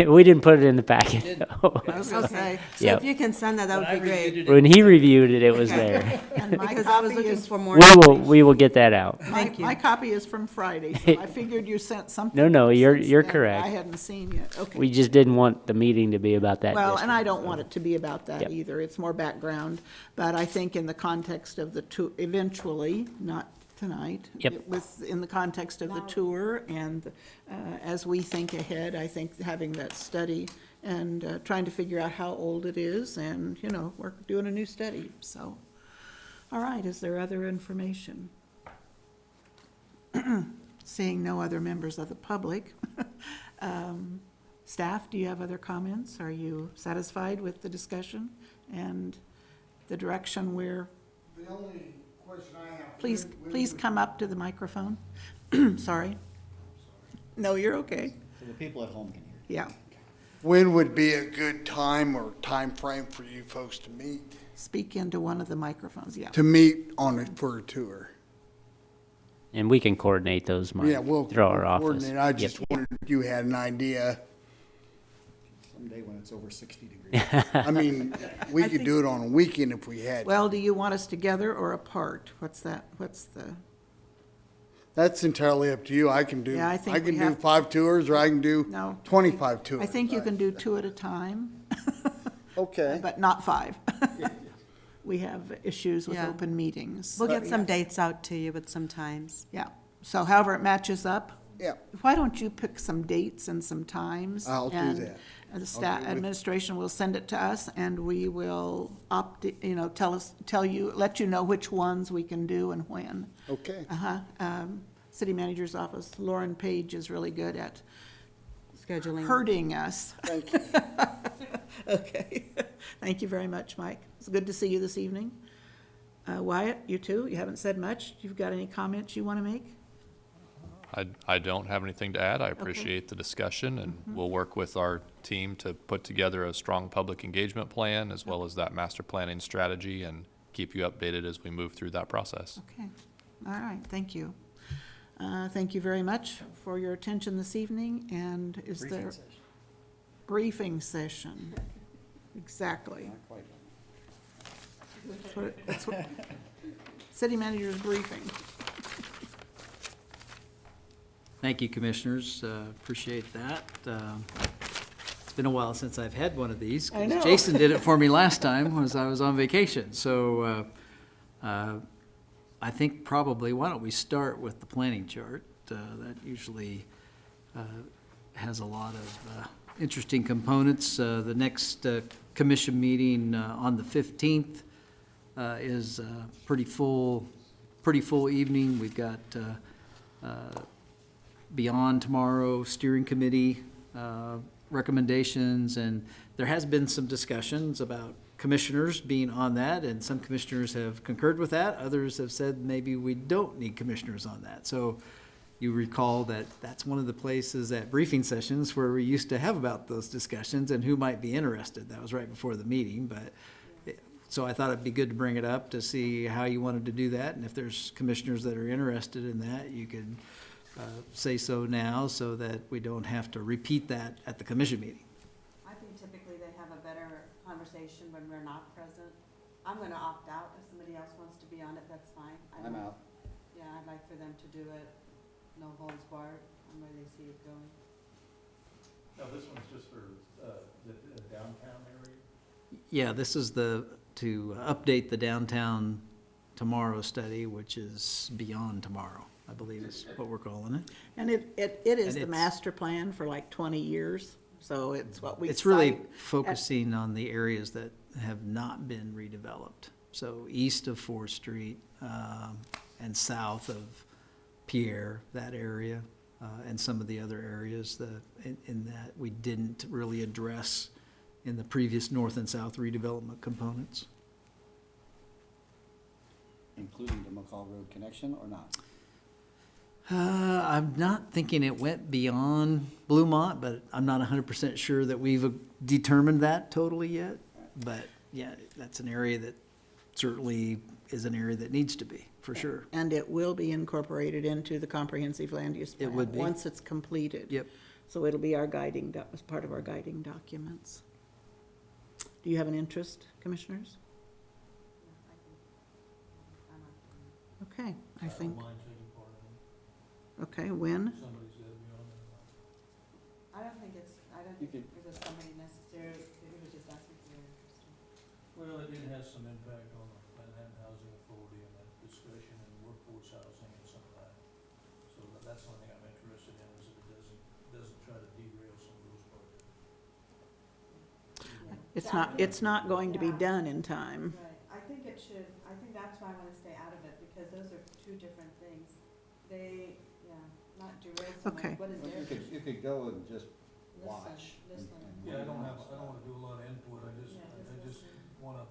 We didn't put it in the packet. though. I was gonna say, So Yep. if you can send that, that would be great. When he reviewed it, it was Okay. there. and my Because I was copy looking is, for more. We will get that out. Thank you. my copy is from Friday, so I figured you sent something. No, you're since then correct. I hadn't seen yet, okay. We just didn't want the meeting to be about that Well, and district. I don't want it to be about that Yep. either. It's more background. But I think in the context of the tour, eventually, not tonight. Yep. In the context of the tour and as we think ahead, I think having that study and trying to figure out how old it is and, we're doing a new study, so. All right, is there other information? Seeing no other members of the public. Staff, do you have other comments? Are you satisfied with the discussion and the direction we're, The only question I have. please come up to the microphone. Sorry. No, you're okay. So the people at home can hear. Yeah. When would be a good time or time frame for you folks to meet? Speak into one of the microphones, yeah. To meet for a tour? And we can coordinate those, Mike, Yeah, we'll through our office. coordinate. I Yep. just wondered if you had an idea. Someday when it's over 60 degrees. I mean, we could do it on a weekend if we had. Well, do you want us together or apart? What's the, That's entirely up to you. I can do, Yeah, I I think can we do have- 5 tours, or I can do No. 25 tours. I think you can do 2 at a time, Okay. but not 5. We have issues with Yeah. open meetings. We'll get But, some yeah. dates out to you with some times. Yeah, so however it matches up, Yeah, why don't you pick some dates and some times? I'll do and that. The staff, get with- administration will send it to us, and we will let you know which ones we can do and when. okay. City manager's office, Lauren Page is really good at Scheduling. herding us. Thank you. Okay, thank you very much, Mike. It's good to see you this evening. Wyatt, you too, you haven't said much. You've got any comments you want to make? I don't have anything to add. I appreciate the discussion, and we'll work with our team to put together a strong public engagement plan as well as that master planning strategy and keep you updated as we move through that process. Okay, all right, thank you. Thank you very much for your attention this evening, and is there? Briefing session. Exactly. That's what, city manager's briefing. Thank you, Commissioners. Appreciate that. It's been a while since I've had one of these. 'Cause I know. Jason did it for me last time as I was on vacation. So I think probably, why don't we start with the planning chart? That usually has a lot of interesting components. The next commission meeting on the 15th is a pretty full evening. We've got Beyond Tomorrow Steering Committee recommendations, and there has been some discussions about commissioners being on that, and some commissioners have concurred with that. Others have said maybe we don't need commissioners on that. So you recall that that's one of the places at briefing sessions where we used to have about those discussions and who might be interested. That was right before the meeting, but so I thought it'd be good to bring it up to see how you wanted to do that, and if there's commissioners that are interested in that, you could say so now so that we don't have to repeat that at the commission meeting. I think typically they have a better conversation when we're not present. I'm gonna opt out. If somebody else wants to be on it, that's fine. I'm out. Yeah, I'd like for them to do it, no holds barred, on where they see it going. No, this one's just for the downtown area? Yeah, this is to update the Downtown Tomorrow study, which is Beyond Tomorrow, I believe is what we're calling it. And it is And the it's- master plan for like 20 years, so it's what we It's really cite. focusing on the areas that have not been redeveloped. So east of Fourth Street, and south of Pierre, that area, and some of the other areas that, in that we didn't really address in the previous north and south redevelopment components. Including the McCall Road connection or not? I'm not thinking it went beyond Bluemont, but I'm not 100% sure that we've determined that totally yet. But yeah, that's an area that certainly is an area that needs to be, for sure. And it will be incorporated into the comprehensive land use plan. would be. Once it's completed. Yep. So it'll be our guiding, as part of our guiding documents. Do you have an interest, commissioners? Okay, I think. Okay, when? I don't think it's, You could- there's somebody necessary, it was just asking for your interest. Well, it has some impact on the Manhattan Housing Authority and that discussion and workforce housing and some of that. So that's one thing I'm interested in, is that it doesn't try to derail some of those projects. It's not going to be done in time. Right, I think it should, I think that's why I wanna stay out of it, because those are two different things. They, not derail someone, Okay. what is their? You could go and just Listen, watch. listen. Yeah, I don't wanna do a lot of input, I just listen. wanna,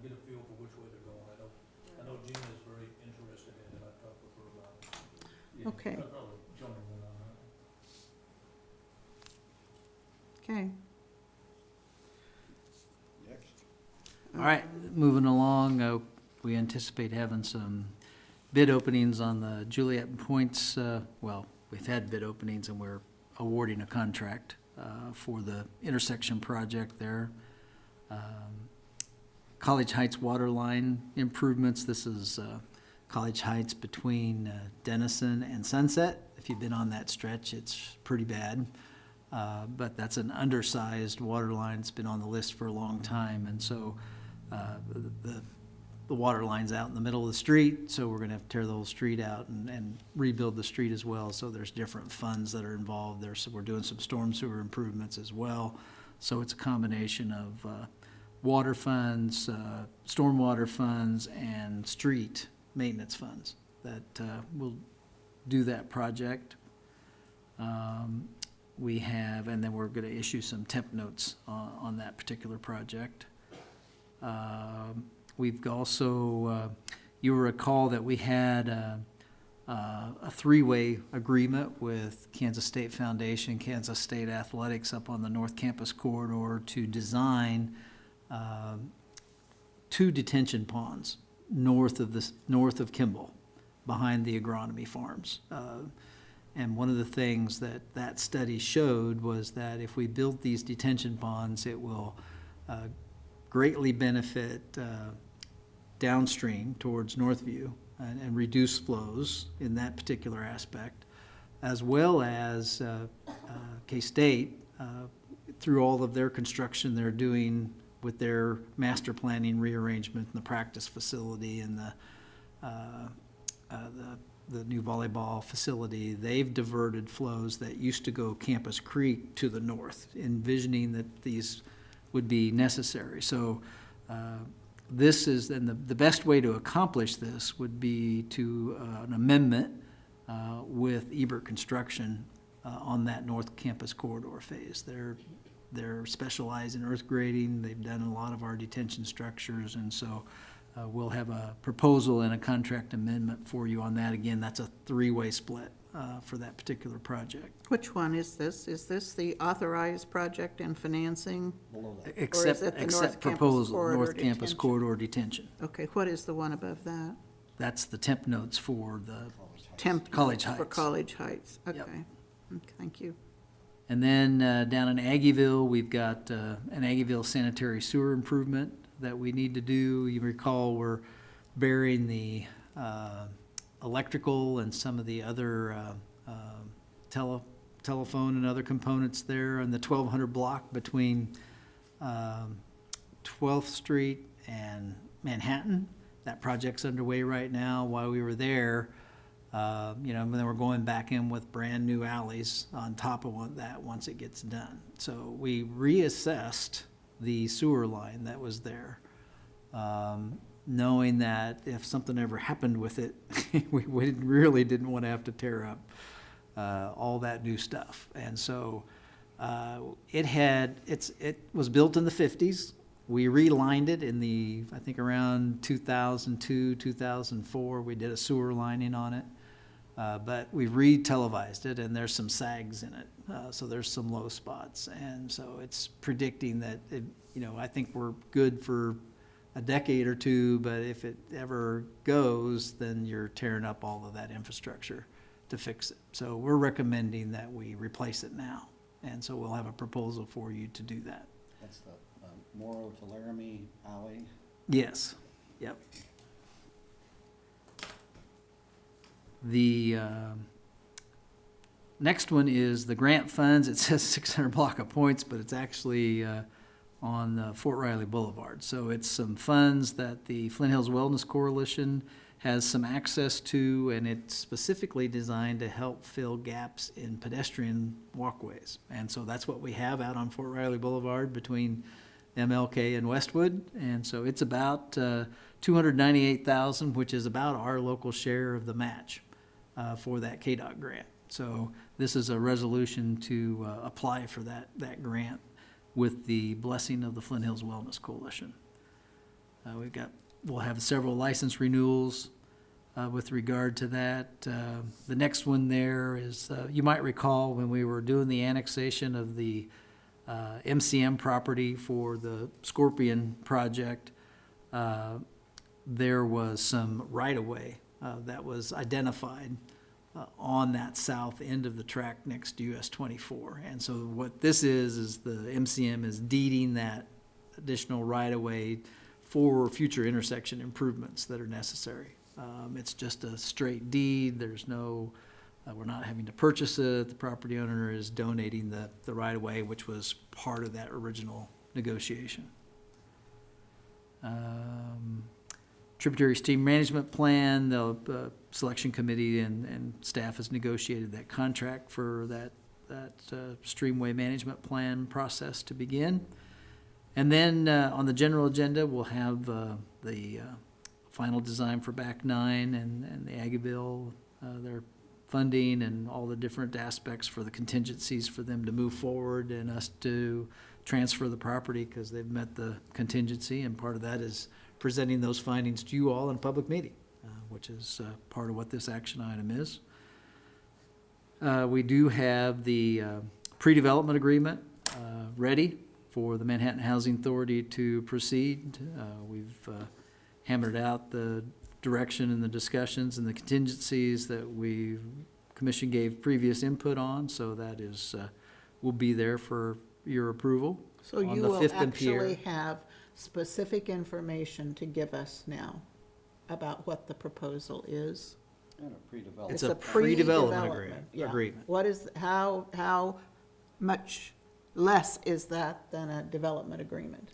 get a feel for which way they're going. I know Gina's very interested in it, I've talked with her about it. Okay. I'll probably join her in on that. Okay. Next. All right, moving along, we anticipate having some bid openings on the Juliet Points, well, we've had bid openings and we're awarding a contract for the intersection project there. College Heights water line improvements, this is College Heights between Denison and Sunset. If you've been on that stretch, it's pretty bad. But that's an undersized water line, it's been on the list for a long time, and so the water line's out in the middle of the street, so we're gonna have to tear the whole street out and rebuild the street as well, so there's different funds that are involved there, so we're doing some storm sewer improvements as well. So it's a combination of water funds, stormwater funds, and street maintenance funds that will do that project. We have, and then we're gonna issue some temp notes on that particular project. We've also, you will recall that we had a three-way agreement with Kansas State Foundation, Kansas State Athletics up on the North Campus corridor to design 2 detention ponds north of Kimball, behind the agronomy farms. And one of the things that study showed was that if we build these detention ponds, it will greatly benefit downstream towards Northview and reduce flows in that particular aspect, as well as K-State, through all of their construction they're doing with their master planning rearrangement and the practice facility and the new volleyball facility, they've diverted flows that used to go Campus Creek to the north, envisioning that these would be necessary. So this is, and the best way to accomplish this would be to an amendment with Ebert Construction on that North Campus corridor phase. They're specialized in earth grading, they've done a lot of our detention structures, and so we'll have a proposal and a contract amendment for you on that. Again, that's a 3-way split for that particular project. Which one is this? Is this the authorized project and financing? Except, it the North except Campus proposal, corridor North Campus detention? corridor detention. Okay, what is the one above that? That's the temp notes for the, Temp College For Heights. College Heights, okay. Yep. Okay, thank you. and then down in Aggieville, we've got an Aggieville sanitary sewer improvement that we need to do. You recall, we're burying the electrical and some of the other telephone and other components there in the 1200 block between 12th Street and Manhattan. That project's underway right now. While we were there, and then we're going back in with brand-new alleys on top of that once it gets done. So we reassessed the sewer line that was there knowing that if something ever happened with it, we really didn't want to have to tear up all that new stuff. And so it was built in the 50s. We relined it in I think around 2002, 2004. We did a sewer lining on it. But we've re-televised it, and there's some sags in it. So there's some low spots. And so it's predicting that, I think we're good for a decade or two, but if it ever goes, then you're tearing up all of that infrastructure to fix it. So we're recommending that we replace it now. And so we'll have a proposal for you to do that. That's the Morrow to Laramie Alley. Yes, yep. The next one is the grant funds. It says 600 block of points, but it's actually on Fort Riley Boulevard. So it's some funds that the Flint Hills Wellness Coalition has some access to, and it's specifically designed to help fill gaps in pedestrian walkways. And so that's what we have out on Fort Riley Boulevard between MLK and Westwood. And so it's about $298,000, which is about our local share of the match for that KDOT grant. So this is a resolution to apply for that grant with the blessing of the Flint Hills Wellness Coalition. We'll have several license renewals with regard to that. The next one there is, you might recall when we were doing the annexation of the MCM property for the Scorpion project, there was some right-of-way that was identified on that south end of the track next to US 24. And so what this is the MCM is deeding that additional right-of-way for future intersection improvements that are necessary. It's just a straight deed. There's no, we're not having to purchase it. The property owner is donating the right-of-way, which was part of that original negotiation. Tributary Stream Management Plan, the selection committee and staff has negotiated that contract for that streamway management plan process to begin. And then on the general agenda, we'll have the final design for Back 9 and the Aggieville, their funding and all the different aspects for the contingencies for them to move forward and us to transfer the property because they've met the contingency. And part of that is presenting those findings to you all in a public meeting, which is part of what this action item is. We do have the pre-development agreement ready for the Manhattan Housing Authority to proceed. We've hammered out the direction and the discussions and the contingencies that Commission gave previous input on, so that is, will be there for your approval. So on you the will 5th and Pierre. actually have specific information to give us now about what the proposal is? And a pre-development. It's a pre-development yeah. agreement. What is, how much less is that than a development agreement?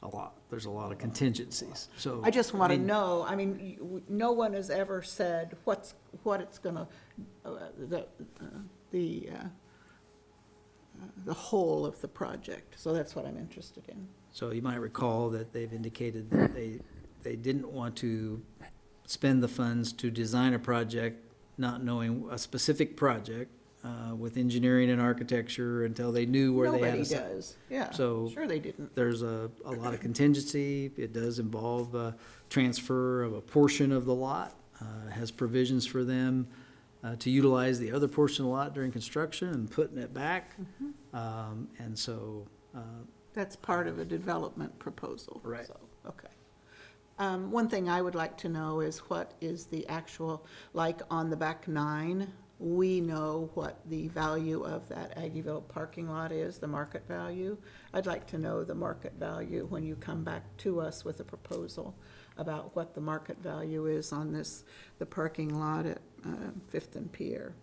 A lot. There's a lot of contingencies, so. I just want to mean, know, I mean, no one has ever said what it's gonna, the whole of the project, so that's what I'm interested in. So you might recall that they've indicated that they didn't want to spend the funds to design a project, not knowing a specific project, with engineering and architecture until they knew where they had Nobody a site. does, yeah, So- sure they didn't. There's a lot of contingency. It does involve a transfer of a portion of the lot. Has provisions for them to utilize the other portion of the lot during construction and putting it back. And so, That's part of a development proposal. Right. So, okay. One thing I would like to know is what is the actual, like on the Back 9, we know what the value of that Aggieville parking lot is, the market value. I'd like to know the market value when you come back to us with a proposal about what the market value is on the parking lot at 5th and Pierre.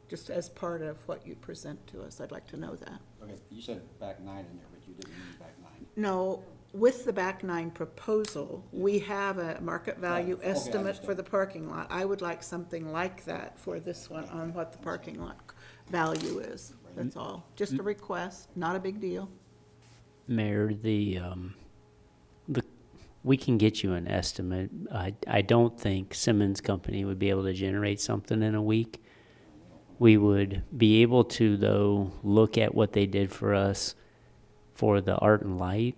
Just as part of what you present to us, I'd like to know that. Okay, you said Back 9 in there, but you didn't mean Back 9. No, with the Back 9 proposal, we have a market value Okay, I estimate for understand. the parking lot. I would like something like that for this one on what the parking lot value is. That's all. Just a request, not a big deal. Mayor, we can get you an estimate. I don't think Simmons Company would be able to generate something in a week. We would be able to, though, look at what they did for us for the Art and Light.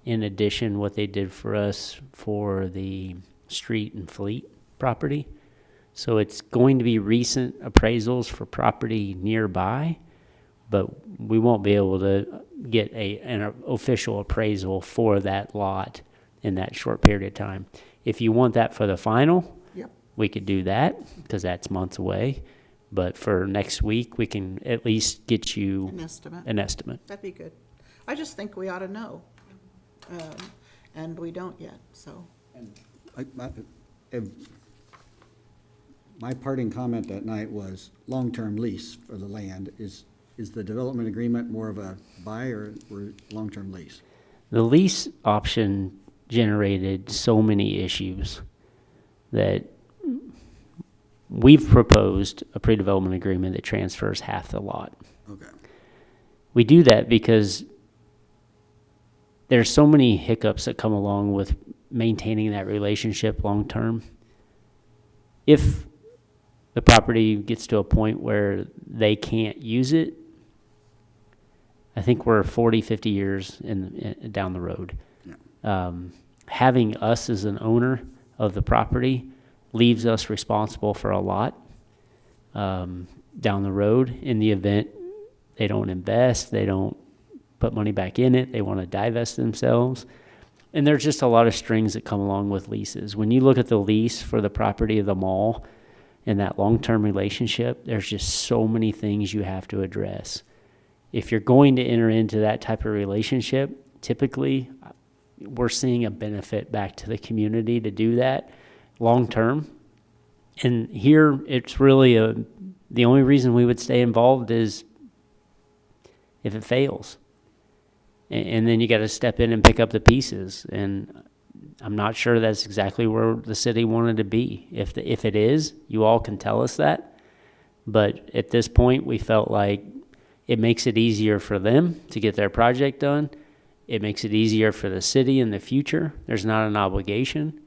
In addition, what they did for us for the Street and Fleet property. So it's going to be recent appraisals for property nearby, but we won't be able to get an official appraisal for that lot in that short period of time. If you want that for the final, Yep. we could do that, because that's months away. But for next week, we can at least get you An estimate. an estimate. That'd be good. I just think we ought to know. And we don't yet, so. My parting comment that night was long-term lease for the land. Is the development agreement more of a buy or long-term lease? The lease option generated so many issues that we've proposed a pre-development agreement that transfers half the lot. Okay. We do that because there's so many hiccups that come along with maintaining that relationship long-term. If the property gets to a point where they can't use it, I think we're 40, 50 years down the road. Yeah. Having us as an owner of the property leaves us responsible for a lot down the road in the event they don't invest, they don't put money back in it, they want to divest themselves. And there's just a lot of strings that come along with leases. When you look at the lease for the property of the mall and that long-term relationship, there's just so many things you have to address. If you're going to enter into that type of relationship, typically we're seeing a benefit back to the community to do that long-term. And here it's really the only reason we would stay involved is if it fails. And then you got to step in and pick up the pieces. And I'm not sure that's exactly where the city wanted to be. If it is, you all can tell us that. But at this point, we felt like it makes it easier for them to get their project done. It makes it easier for the city in the future. There's not an obligation.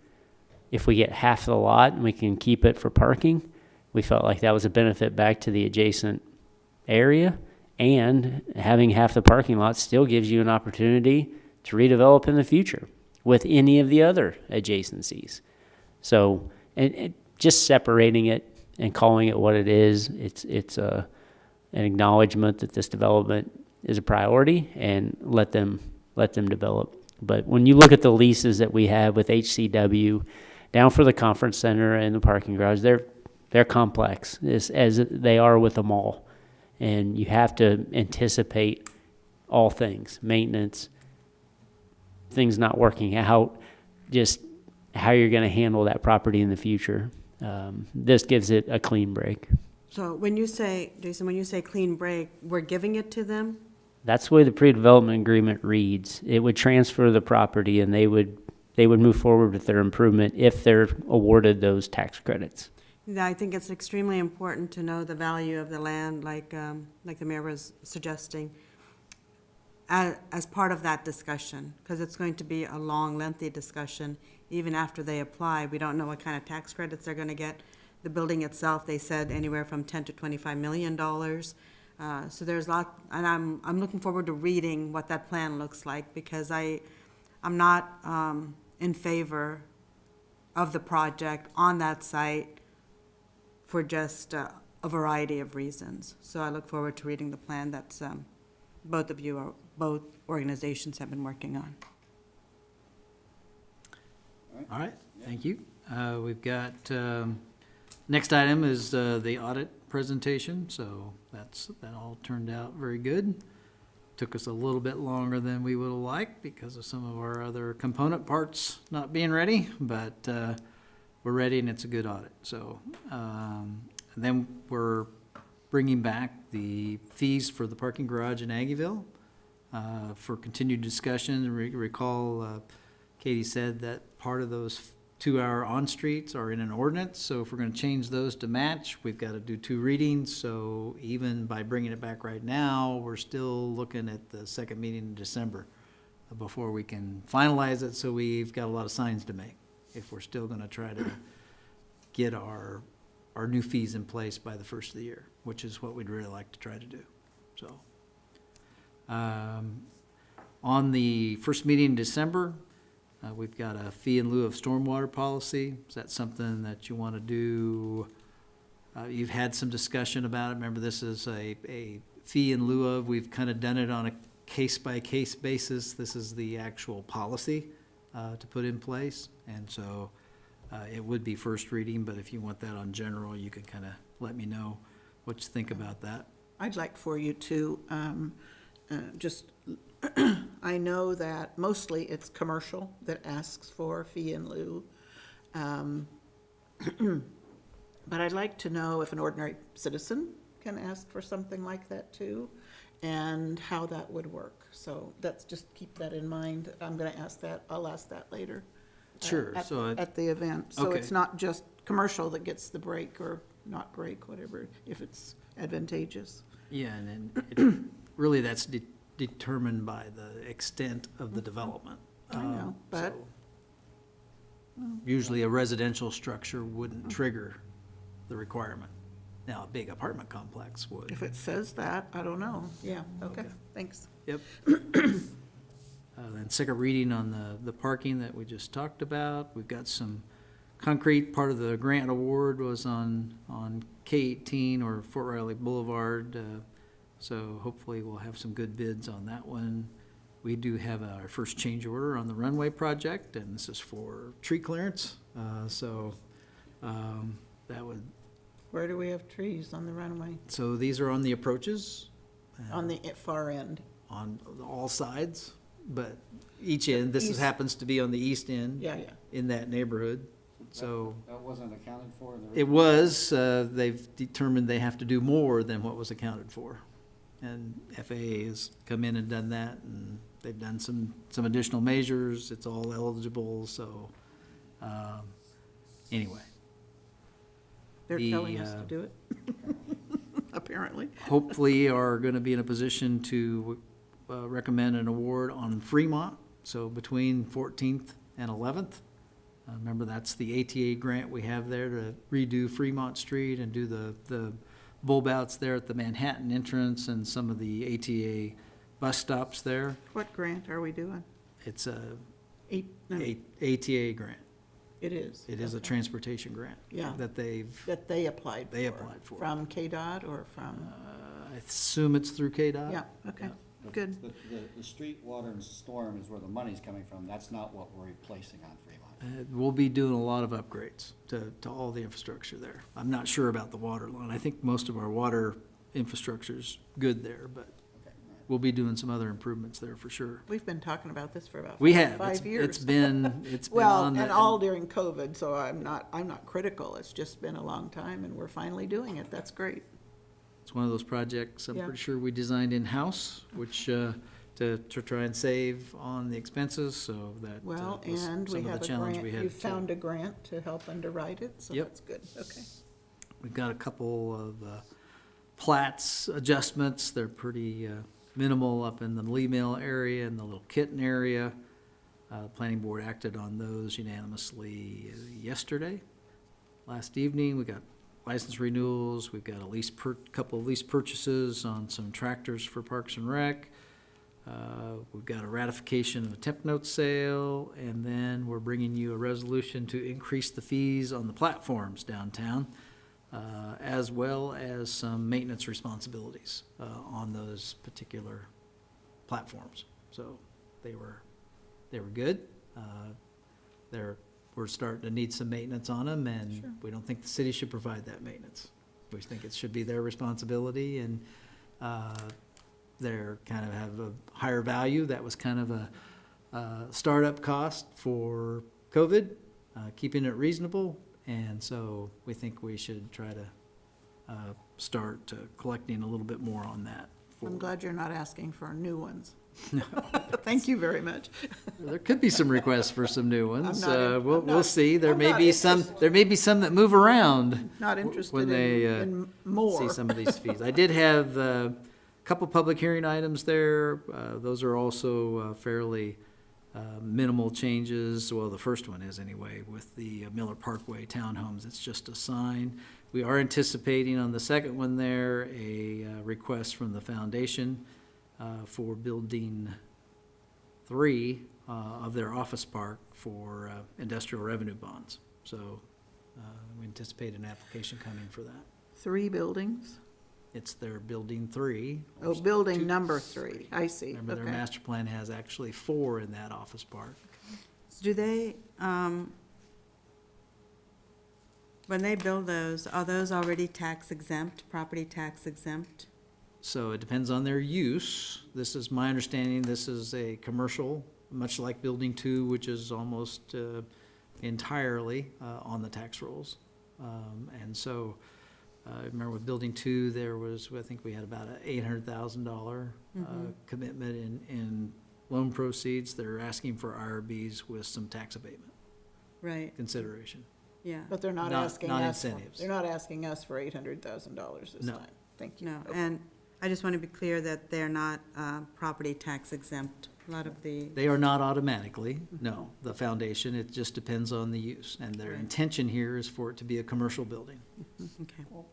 If we get half the lot and we can keep it for parking, we felt like that was a benefit back to the adjacent area. And having half the parking lot still gives you an opportunity to redevelop in the future with any of the other adjacencies. So, and just separating it and calling it what it is, it's an acknowledgement that this development is a priority, and let them develop. But when you look at the leases that we have with HCW down for the conference center and the parking garage, they're complex as they are with the mall. And you have to anticipate all things, maintenance, things not working out, just how you're going to handle that property in the future. This gives it a clean break. So when you say, Jason, when you say clean break, we're giving it to them? That's the way the pre-development agreement reads. It would transfer the property, and they would move forward with their improvement if they're awarded those tax credits. Yeah, I think it's extremely important to know the value of the land, like the mayor was suggesting, as part of that discussion, because it's going to be a long, lengthy discussion. Even after they apply, we don't know what kind of tax credits they're going to get. The building itself, they said anywhere from $10 to $25 million. So there's a lot, and I'm looking forward to reading what that plan looks like, because I'm not in favor of the project on that site for just a variety of reasons. So I look forward to reading the plan that both organizations have been working on. All right, thank you. We've got, next item is the audit presentation, so that all turned out very good. Took us a little bit longer than we would have liked because of some of our other component parts not being ready, but we're ready and it's a good audit. So then we're bringing back the fees for the parking garage in Aggieville for continued discussion. Recall Katie said that part of those 2-hour on-streets are in an ordinance, so if we're going to change those to match, we've got to do 2 readings. So even by bringing it back right now, we're still looking at the second meeting in December before we can finalize it, so we've got a lot of signs to make, if we're still gonna try to get our new fees in place by the first of the year, which is what we'd really like to try to do, so. On the first meeting in December, we've got a fee in lieu of stormwater policy. Is that something that you want to do? You've had some discussion about it. Remember, this is a fee in lieu of. We've kind of done it on a case-by-case basis. This is the actual policy to put in place. And so it would be first reading, but if you want that on general, you can kind of let me know what you think about that. I'd like for you to just, I know that mostly it's commercial that asks for fee in lieu. But I'd like to know if an ordinary citizen can ask for something like that too, and how that would work. So that's, just keep that in mind. I'm gonna ask that, I'll ask that later. Sure, so At the event. So Okay. it's not just commercial that gets the break or not break, whatever, if it's advantageous. Yeah, and then really that's determined by the extent of the development. I know, but- So usually a residential structure wouldn't trigger the requirement. Now, a big apartment complex would. If it says that, I don't know. Yeah, okay, thanks. Yep. Then second reading on the parking that we just talked about. We've got some concrete. Part of the grant award was on K-18 or Fort Riley Boulevard. So hopefully we'll have some good bids on that one. We do have our first change order on the runway project, and this is for tree clearance. That would, Where do we have trees on the runway? so these are on the approaches. On the far end? On all sides, but each end, this East. happens to be on the east end. Yeah, yeah. In that neighborhood, so That wasn't accounted for in the. it was, they've determined they have to do more than what was accounted for. And FAA has come in and done that, and they've done some additional measures, it's all eligible, so, anyway. They're The, telling us to do it, apparently. Hopefully are gonna be in a position to recommend an award on Fremont, so between 14th and 11th. Remember, that's the ATA grant we have there to redo Fremont Street and do the bulb outs there at the Manhattan entrance and some of the ATA bus stops there. What grant are we doing? It's a No, ATA grant. it is. It is a Okay. transportation grant. Yeah. That That they applied for. They applied for. From KDOT or from, I assume it's through KDOT. yeah, okay, good. The street, water, and storm is where the money's coming from. That's not what we're replacing on Fremont. We'll be doing a lot of upgrades to all the infrastructure there. I'm not sure about the water line. I think most of our water infrastructure's good there, but Okay, right. we'll be doing some other improvements there for sure. We've been talking about this for about We have. 5 years. It's been Well, on the. and all during COVID, so I'm not critical. It's just been a long time and we're finally doing it. That's great. It's one of those projects I'm Yeah. pretty sure we designed in-house, which, to try and save on the expenses, so that Well, was and we some of have the a challenge we grant, had. you to- found a grant to help underwrite it, so Yep. that's good, okay. We've got a couple of plats adjustments. They're pretty minimal up in the Lee Mill area and the Little Kitten area. Planning board acted on those unanimously yesterday. Last evening, we got license renewals. We've got couple of lease purchases on some tractors for Parks and Rec. We've got a ratification of a temp note sale, and then we're bringing you a resolution to increase the fees on the platforms downtown, as well as some maintenance responsibilities on those particular platforms. So they were good. We're starting to need some maintenance on them, and we don't think the city should provide that maintenance. We think it should be their responsibility, and they're kind of have a higher value. That was kind of a startup cost for COVID, keeping it reasonable. And so we think we should try to start collecting a little bit more on that. I'm glad you're not asking for new ones. Thank you very much. There could be some requests for some new ones. I'm not in- We'll I'm not- see. There I'm may not be some, interested. there may be some that move around. Not when interested they, in more. See some of these fees. I did have Couple public hearing items there. Those are also fairly minimal changes. Well, the first one is anyway, with the Miller Parkway townhomes. It's just a sign. We are anticipating on the second one there, a request from the foundation for building 3 of their office park for industrial revenue bonds. So we anticipate an application coming for that. 3 buildings? It's their building 3. Oh, building number 3, I see, Remember, their okay. master plan has actually 4 in that office park. Do they, when they build those, are those already tax exempt, property tax exempt? So it depends on their use. This is my understanding, this is a commercial, much like Building 2, which is almost entirely on the tax rolls. And so, I remember with Building 2, there was, I think we had about an $800,000 commitment in loan proceeds. They're asking for IRBs with some tax abatement Right, consideration. yeah. But they're not Not- asking not us, incentives. they're not asking us for $800,000 this No. time. Thank you. No, Okay. and I just want to be clear that they're not property tax exempt. A lot of the, They are not automatically, no, the foundation, it just depends on the use. And their Right. intention here is for it to be a commercial building. okay. Well,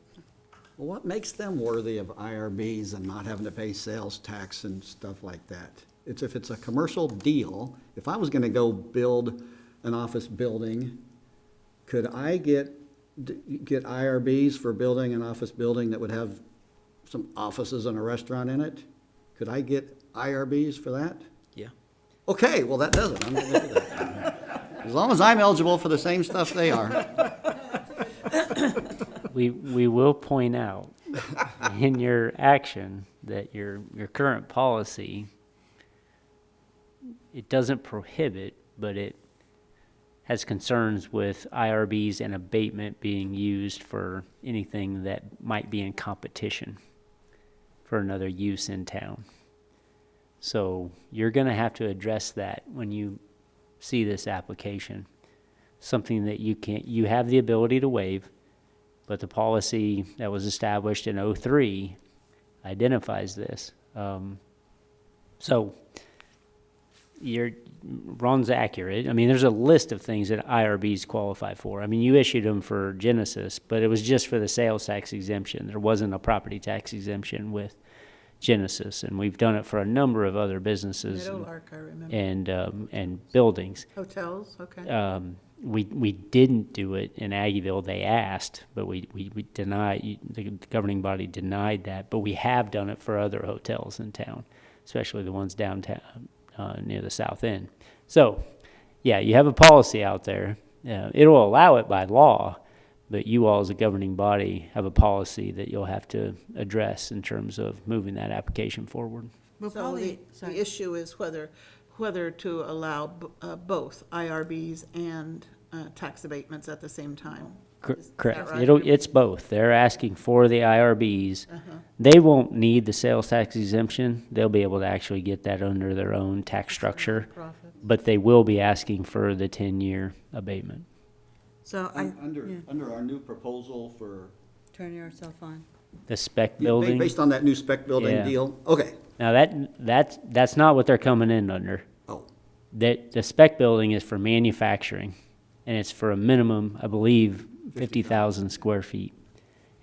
what makes them worthy of IRBs and not having to pay sales tax and stuff like that? It's if it's a commercial deal, if I was gonna go build an office building, could I get IRBs for building an office building that would have some offices and a restaurant in it? Could I get IRBs for that? Yeah. Okay, well, that does it. I'm not gonna do that. As long as I'm eligible for the same stuff they are. We will point out in your action that your current policy, it doesn't prohibit, but it has concerns with IRBs and abatement being used for anything that might be in competition for another use in town. So you're gonna have to address that when you see this application. Something that you have the ability to waive, but the policy that was established in '03 identifies this. So Ron's accurate. I mean, there's a list of things that IRBs qualify for. I mean, you issued them for Genesis, but it was just for the sales tax exemption. There wasn't a property tax exemption with Genesis, and we've done it for a number of other businesses Meadowlark, I remember. and buildings. Hotels, okay. We didn't do it in Aggieville. They asked, but we denied, the governing body denied that, but we have done it for other hotels in town, especially the ones downtown, near the south end. So, yeah, you have a policy out there. It'll allow it by law, but you all as a governing body have a policy that you'll have to address in terms of moving that application forward. We'll So probably, the sorry. issue is whether to allow both IRBs and tax abatements at the same time. Is that Correct. right? It's both. They're asking for the IRBs. They won't need the sales tax exemption. They'll be able to actually get that under their own tax structure, but they will be asking for the 10-year abatement. So I, yeah, Under our new proposal for, turn yourself on. The spec building, based on that new spec building Yeah. deal? Okay. now that's not what they're coming in under. Oh, The spec building is for manufacturing, and it's for a minimum, I believe, 50,000 square feet,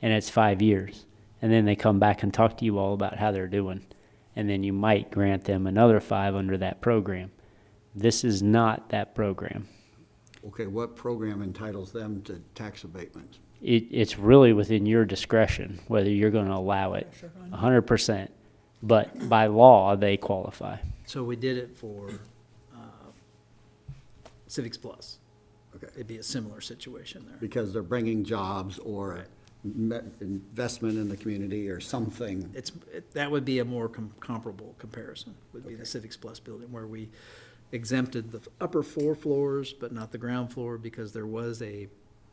and it's 5 years. And then they come back and talk to you all about how they're doing, and then you might grant them another 5 under that program. This is not that program. okay, what program entitles them to tax abatement? It's really within your discretion whether you're going to allow it 100%, but by law, they qualify. So we did it for Civics Plus. Okay. It'd be a similar situation there. Because they're bringing jobs or investment in the community or something. That would be a more comparable comparison, would be the Civics Plus building, where we exempted the upper 4 floors, but not the ground floor, because there was a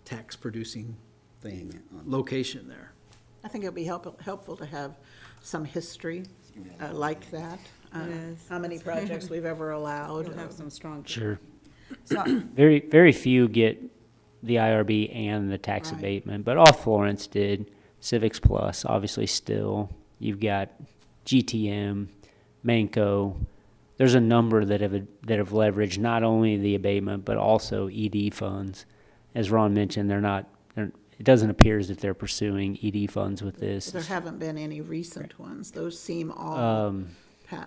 tax-producing Thing. location there. I think it'd be helpful to have some history like that. It is. How many projects we've ever allowed. You'll have some strong. Sure. So, Very, very few get the IRB and the tax Right. abatement, but all Florence did. Civics Plus, obviously still. You've got GTM, Manco. There's a number that have leveraged not only the abatement but also ED funds. As Ron mentioned, it doesn't appear as if they're pursuing ED funds with this. There haven't been any recent ones. Those seem all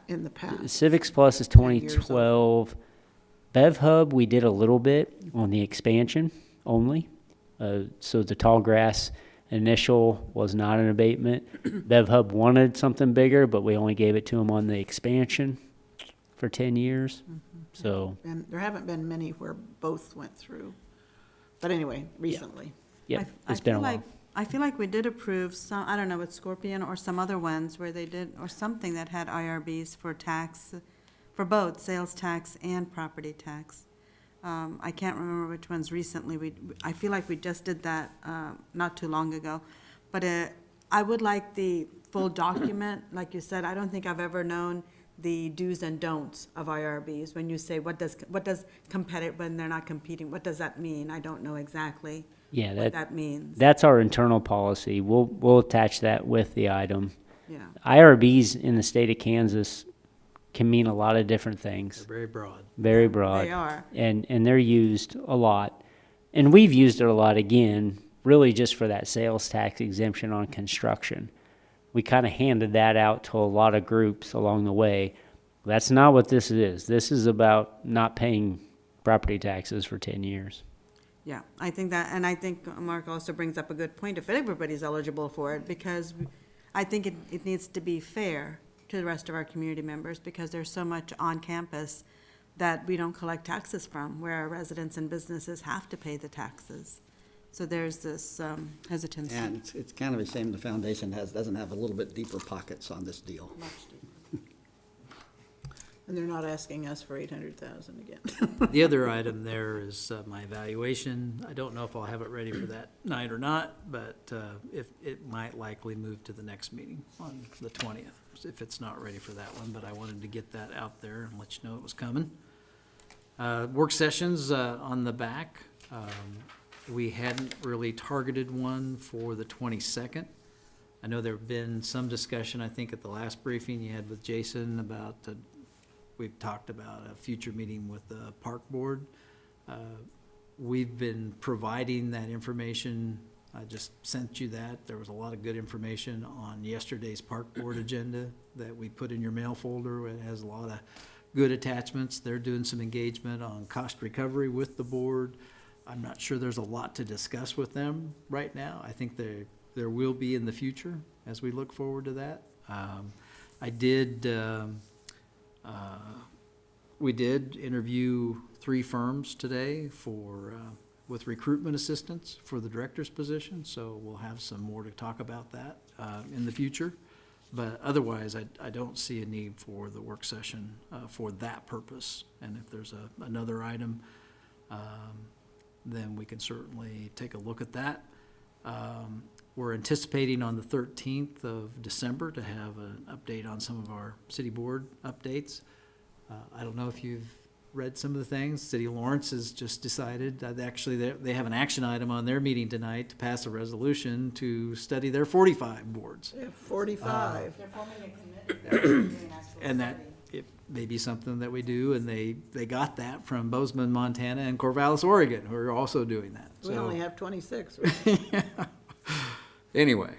in the past. Civics Plus is 10 years old. 2012. Bev Hub, we did a little bit on the expansion only. So the tall grass initial was not an abatement. Bev Hub wanted something bigger, but we only gave it to them on the expansion for 10 years. So, And there haven't been many where both went through. But anyway, recently. yeah, I it's been a feel while. like, I feel like we did approve some, I don't know, with Scorpion or some other ones where they did, or something that had IRBs for tax, for both sales tax and property tax. I can't remember which ones recently. I feel like we just did that not too long ago. But I would like the full document. Like you said, I don't think I've ever known the do's and don'ts of IRBs. When you say, what does competitive, when they're not competing, what does that mean? I don't know exactly Yeah, what that means. that's our internal policy. We'll attach that with the item. Yeah. IRBs in the state of Kansas can mean a lot of different things. They're very broad. Very broad. They are. And they're used a lot. And we've used it a lot, again, really just for that sales tax exemption on construction. We kind of handed that out to a lot of groups along the way. That's not what this is. This is about not paying property taxes for 10 years. Yeah, I think that, and I think Mark also brings up a good point, if everybody's eligible for it, because I think it needs to be fair to the rest of our community members, because there's so much on campus that we don't collect taxes from, where our residents and businesses have to pay the taxes. So there's this hesitancy. And it's kind of a shame the foundation doesn't have a little bit deeper pockets on this deal. And they're not asking us for 800,000 again. The other item there is my evaluation. I don't know if I'll have it ready for that night or not, but if it might likely move to the next meeting on the 20th, if it's not ready for that one, but I wanted to get that out there and let you know it was coming. Work sessions on the back. We hadn't really targeted one for the 22nd. I know there have been some discussion, I think, at the last briefing you had with Jason about we've talked about a future meeting with the park board. We've been providing that information. I just sent you that. There was a lot of good information on yesterday's park board agenda that we put in your mail folder. It has a lot of good attachments. They're doing some engagement on cost recovery with the board. I'm not sure there's a lot to discuss with them right now. I think there will be in the future as we look forward to that. We did interview 3 firms today with recruitment assistance for the director's position, so we'll have some more to talk about that in the future. But otherwise, I don't see a need for the work session for that purpose. And if there's another item, then we can certainly take a look at that. We're anticipating on the 13th of December to have an update on some of our city board updates. I don't know if you've read some of the things. City of Lawrence has just decided that actually they have an action item on their meeting tonight to pass a resolution to study their 45 boards. They have 45. They're forming a committee. And that it may be something that we do, and they got that from Bozeman, Montana, and Corvallis, Oregon, who are also doing that. We So, only have 26. Right? anyway,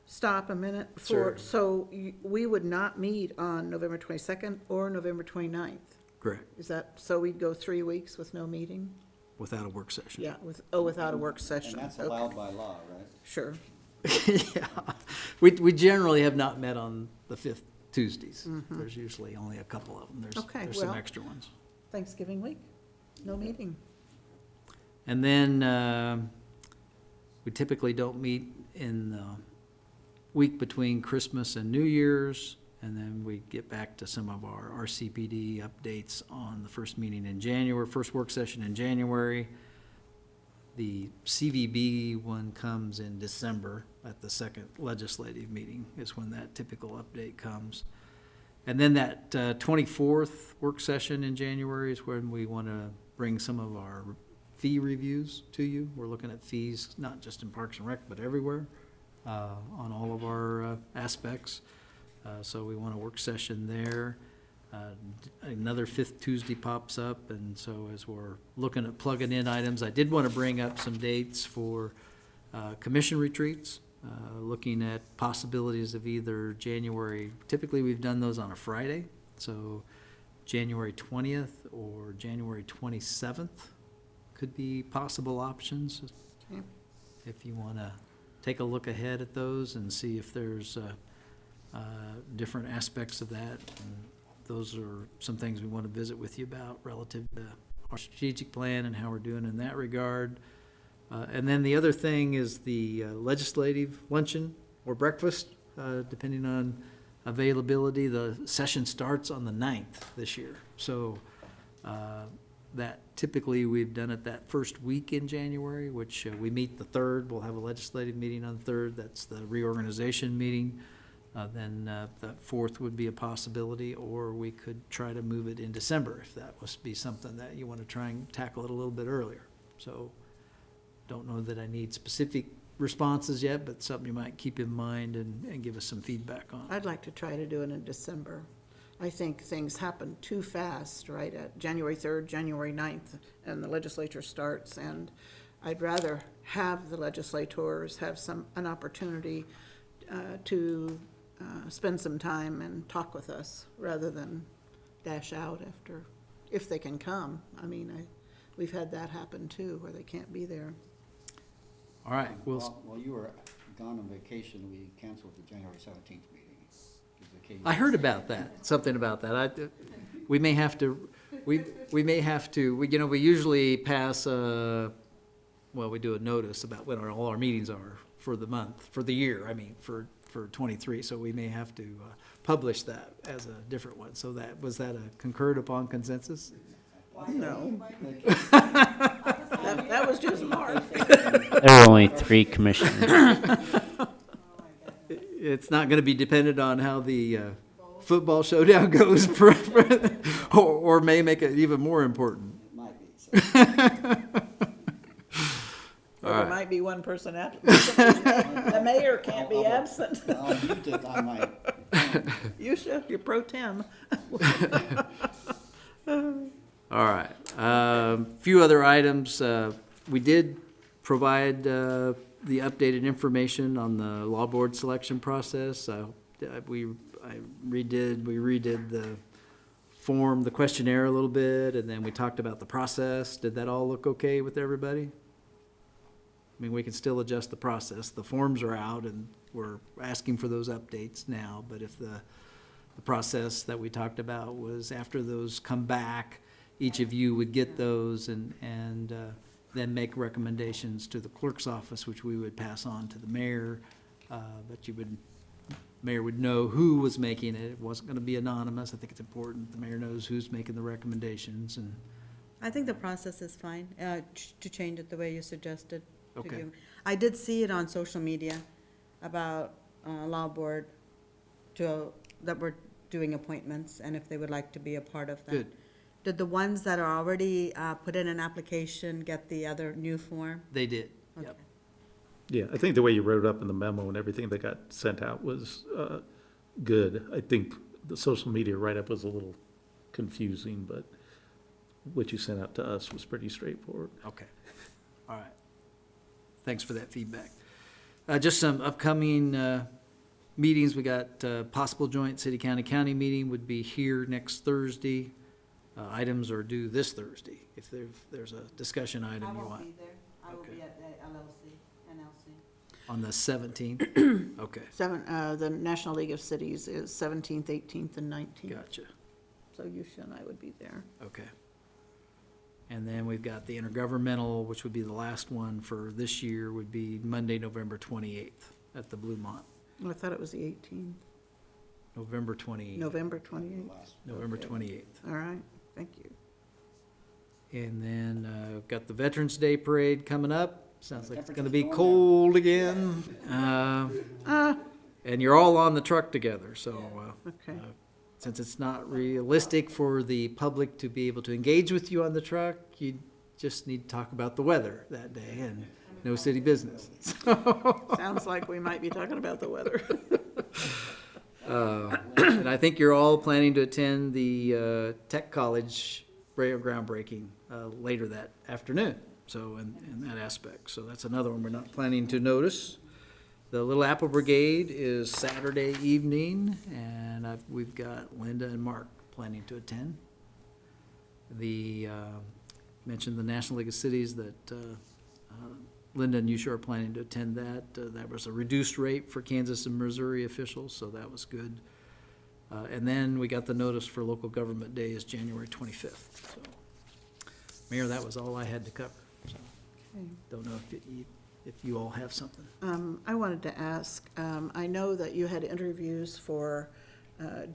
Stop a minute. Sure. So we would not meet on November 22nd or November 29th? correct, Is that, so we'd go 3 weeks with no meeting? without a work session. Yeah, without a work session. Okay. by law, right? Sure. Yeah, we generally have not met on the 5th Tuesdays. There's usually only a couple of them. Okay, There's some well- extra ones. Thanksgiving week, no meeting. And then we typically don't meet in the week between Christmas and New Year's, and then we get back to some of our RCPD updates on the first meeting in January, first work session in January. The CVB one comes in December at the second legislative meeting is when that typical update comes. And then that 24th work session in January is when we want to bring some of our fee reviews to you. We're looking at fees, not just in Parks and Rec, but everywhere, on all of our aspects. So we want a work session there. Another fifth Tuesday pops up, and so as we're looking at plugging in items, I did want to bring up some dates for commission retreats, looking at possibilities of either January, typically we've done those on a Friday, so January 20th or January 27th could be possible options. Okay. If you want to take a look ahead at those and see if there's different aspects of that. And those are some things we want to visit with you about relative to our strategic plan and how we're doing in that regard. And then the other thing is the legislative luncheon or breakfast, depending on availability. The session starts on the 9th this year. So that typically we've done it that first week in January, which we meet the 3rd. We'll have a legislative meeting on the 3rd. That's the reorganization meeting. Then the 4th would be a possibility, or we could try to move it in December if that was be something that you want to try and tackle it a little bit earlier. So don't know that I need specific responses yet, but something you might keep in mind and give us some feedback on. I'd like to try to do it in December. I think things happen too fast, right, at January 3rd, January 9th, and the legislature starts, and I'd rather have the legislators have an opportunity to spend some time and talk with us, rather than dash out after, if they can come. I mean, we've had that happen too, where they can't be there. All right, While you were gone on vacation, we canceled the January 17th meeting. I heard about that, something about that. We may have to, we usually pass, well, we do a notice about when all our meetings are for the month, for the year, I mean, for 23, so we may have to publish that as a different one. So was that a concurred upon consensus? No. That was just Mark. There are only 3 commissioners. It's not going to be dependent on how the football showdown goes, or may make it even more important. Might be. Or there might be one person absent. The mayor can't be absent. I'll mute it on my, You should, you're pro tem. All right. Few other items. We did provide the updated information on the law board selection process. We redid the form, the questionnaire a little bit, and then we talked about the process. Did that all look okay with everybody? I mean, we can still adjust the process. The forms are out, and we're asking for those updates now. But if the process that we talked about was after those come back, each of you would get those and then make recommendations to the clerk's office, which we would pass on to the mayor. But mayor would know who was making it. It wasn't going to be anonymous. I think it's important the mayor knows who's making the recommendations. And I think the process is fine, to change it the way you suggested. Okay. I did see it on social media about law board that we're doing appointments, and if they would like to be a part of that. Good. Did the ones that are already put in an application get the other new form? they did. Okay. Yep. Yeah, I think the way you wrote it up in the memo and everything that got sent out was good. I think the social media write-up was a little confusing, but what you sent out to us was pretty straightforward. Okay. All right. Thanks for that feedback. Just some upcoming meetings. We got possible joint city-county meeting would be here next Thursday. Items are due this Thursday, if there's a discussion item you want. there. I will be at NLC. On the 17th? Okay, The National League of Cities is 17th, 18th, and 19th. gotcha. So Yusha and I would be there. Okay. And then we've got the intergovernmental, which would be the last one for this year, would be Monday, November 28th at the Bluemont. I thought it was the 18th, November 28th. November 28th. November Okay. 28th. All right, thank you. And then we've got the Veterans Day Parade coming up. Sounds like it's gonna be Temperature's going cold again. And you're all on the truck together, so Okay. since it's not realistic for the public to be able to engage with you on the truck, you just need to talk about the weather that day and no city business. Sounds like we might be talking about the weather. And I think you're all planning to attend the Tech College groundbreaking later that afternoon, so in that aspect. So that's another one we're not planning to notice. The Little Apple Brigade is Saturday evening, and we've got Linda and Mark planning to attend. Mentioned the National League of Cities that Linda and you are planning to attend that. That was a reduced rate for Kansas and Missouri officials, so that was good. And then we got the notice for local government day is January 25th. So, Mayor, that was all I had to cover. So, don't know if you all have something. I wanted to ask, I know that you had interviews for a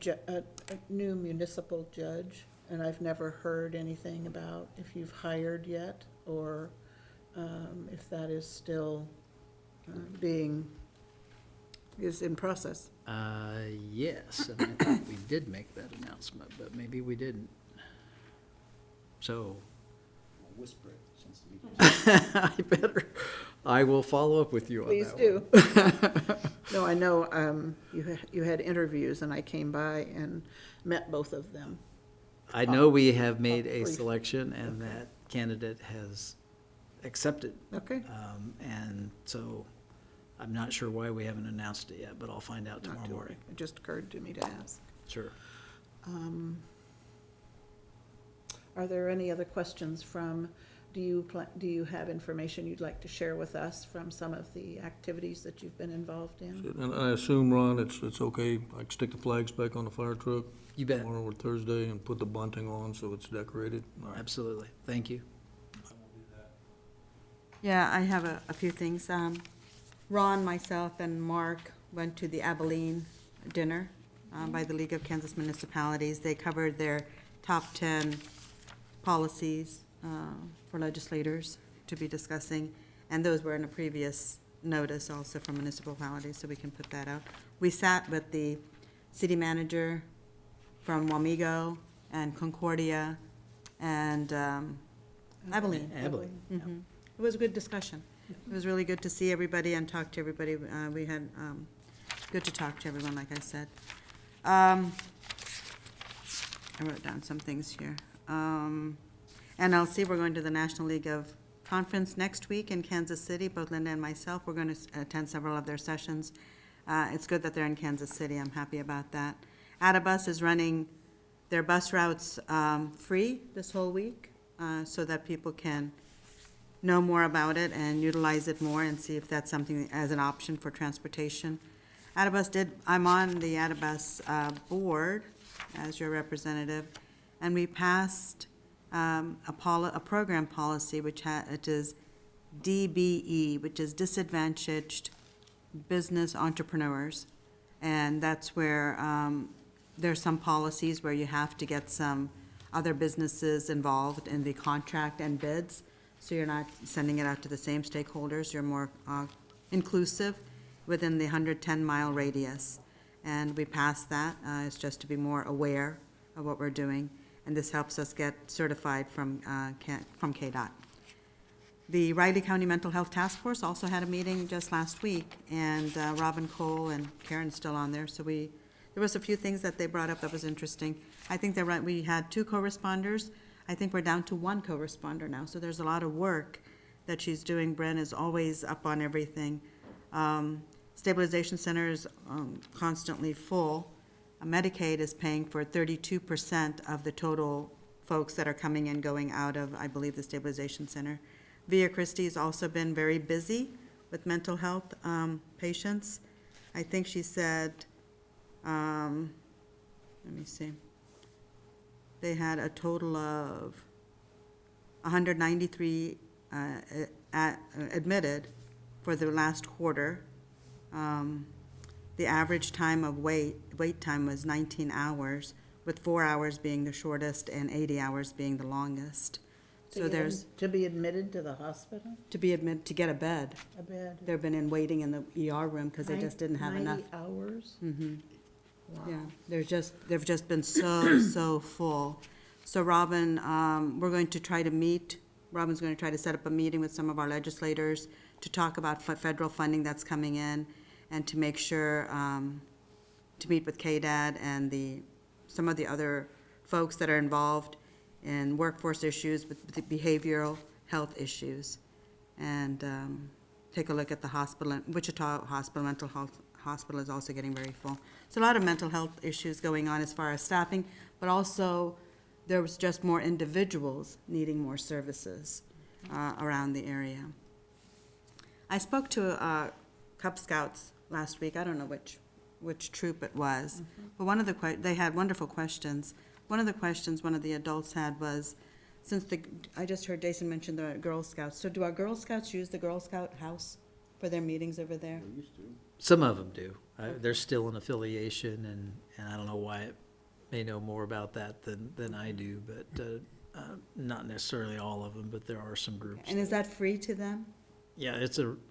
new municipal judge, and I've never heard anything about if you've hired yet, or if that is still is in process. Yes, and I thought we did make that announcement, but maybe we didn't. So. Whisper it since the I will follow up with you on that. Please do. No, I know you had interviews, and I came by and met both of them. I know we have made a Brief. selection, and that candidate has accepted. Okay. And so I'm not sure why we haven't announced it yet, but I'll find out Not tomorrow to worry. morning. It just occurred to me to ask. Sure. Are there any other questions do you have information you'd like to share with us from some of the activities that you've been involved in? And I assume, Ron, it's okay, I can stick the flags back on the fire truck You bet. tomorrow or Thursday and put the bunting on so it's decorated? All right. Absolutely. Thank you. Yeah, I have a few things. Ron, myself, and Mark went to the Abilene dinner by the League of Kansas Municipalities. They covered their top 10 policies for legislators to be discussing, and those were in a previous notice also from municipalities, so we can put that out. We sat with the city manager from Wamego and Concordia and Abilene. Abilene. Mhm. It was a good discussion. It was really good to see everybody and talk to everybody. We had, good to talk to everyone, like I said. I wrote down some things here. NLC, we're going to the National League of Conference next week in Kansas City, both Linda and myself. We're going to attend several of their sessions. It's good that they're in Kansas City. I'm happy about that. Adabus is running their bus routes free this whole week so that people can know more about it and utilize it more and see if that's something as an option for transportation. I'm on the Adabus board as your representative, and we passed a program policy which is DBE, which is Disadvantaged Business Entrepreneurs. And that's where there's some policies where you have to get some other businesses involved in the contract and bids. So you're not sending it out to the same stakeholders, you're more inclusive within the 110-mile radius. And we passed that, it's just to be more aware of what we're doing, and this helps us get certified from KDOT. The Riley County Mental Health Task Force also had a meeting just last week, and Robin Cole and Karen's still on there, so there was a few things that they brought up that was interesting. I think they're right, we had 2 co-responders. I think we're down to 1 co-responder now, so there's a lot of work that she's doing. Bren is always up on everything. Stabilization Center is constantly full. Medicaid is paying for 32% of the total folks that are coming and going out of, I believe, the Stabilization Center. Via Christi has also been very busy with mental health patients. I think she said, let me see. They had a total of 193 admitted for the last quarter. The average time of wait time was 19 hours, with 4 hours being the shortest and 80 hours being the longest. So there's, To be admitted to the hospital? to be admitted, to get a bed. A bed? They've been in waiting in the ER room because they just didn't have enough. 90 hours? Yeah, they've just been so full. So Robin's going to try to set up a meeting with some of our legislators to talk about federal funding that's coming in and to make sure to meet with KDAD and some of the other folks that are involved in workforce issues, with the behavioral health issues. And take a look at the hospital, Wichita Hospital, Mental Health Hospital is also getting very full. So a lot of mental health issues going on as far as staffing, but also there was just more individuals needing more services around the area. I spoke to Cub Scouts last week. I don't know which troop it was, but one of they had wonderful questions. One of the questions one of the adults had was, I just heard Jason mention the Girl Scouts. So do our Girl Scouts use the Girl Scout house for their meetings over there? Some of them do. There's still an affiliation, and I don't know why it may know more about that than I do, but not necessarily all of them, but there are some groups. And is that free to them? Yeah,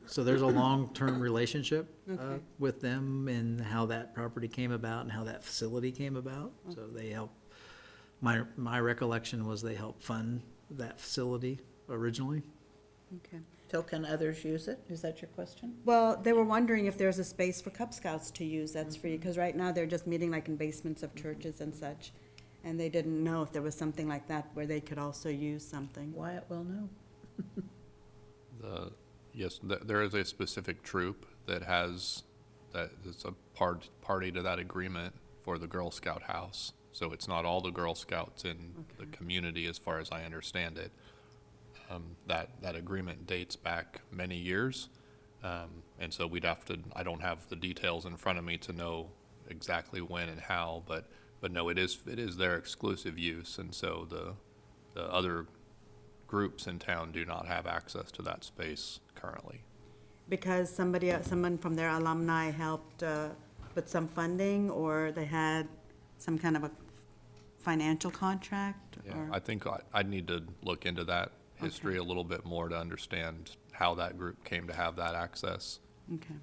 so there's a long-term relationship Okay. with them and how that property came about and how that facility came about. So they help, my recollection was they helped fund that facility originally. Okay. So can others use it? Is that your question? Well, they were wondering if there's a space for Cub Scouts to use that's free, because right now they're just meeting like in basements of churches and such. And they didn't know if there was something like that where they could also use something. Wyatt will know. Yes, there is a specific troop that is a party to that agreement for the Girl Scout house. So it's not all the Girl Scouts in the community, as far as I understand it. That agreement dates back many years. And so I don't have the details in front of me to know exactly when and how, but no, it is their exclusive use. And so the other groups in town do not have access to that space currently. Because someone from their alumni helped with some funding, or they had some kind of a financial contract? Yeah, or- I think I'd need to look into that history a little bit more to understand how that group came to have that access. Okay.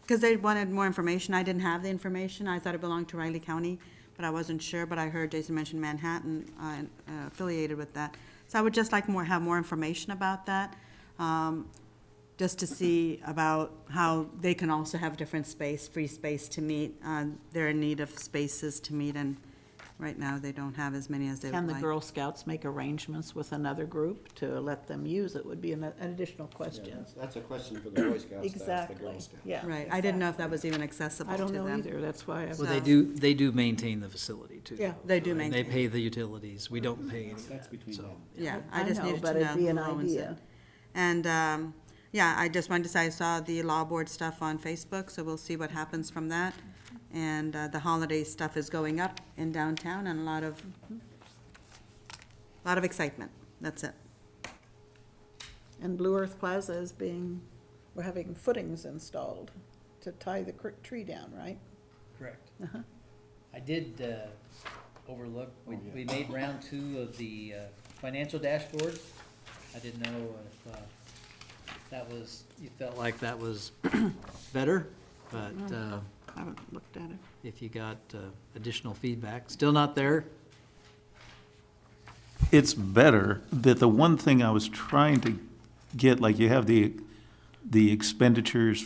Because they wanted more information. I didn't have the information. I thought it belonged to Riley County, but I wasn't sure. But I heard Jason mention Manhattan affiliated with that. So I would just like have more information about that, just to see about how they can also have different free space to meet. They're in need of spaces to meet, and right now they don't have as many as they would Can like. the Girl Scouts make arrangements with another group to let them use it would be an additional question. That's a question for the Boy Scouts to ask the Exactly, Girl Scouts. yeah. Right. I didn't know if that was even accessible I to don't them. know either, that's why I was. Well, So- they do maintain the facility too. Yeah, they do And maintain. They pay the utilities. We don't pay any of That's that, between so. them. Yeah, I I just know, needed but to know it'd be an who owns it. idea. And, yeah, I just wanted to say I saw the law board stuff on Facebook, so we'll see what happens from that. And the holiday stuff is going up in downtown, and a lot of excitement. That's it. And Blue Earth Plaza is we're having footings installed to tie the tree down, right? Correct. I did overlook, we made round 2 of the financial dashboard. I didn't know if that was, You felt like that was better, but I haven't looked at it. if you got additional feedback, still not there? It's better, that the one thing I was trying to get, like you have the expenditures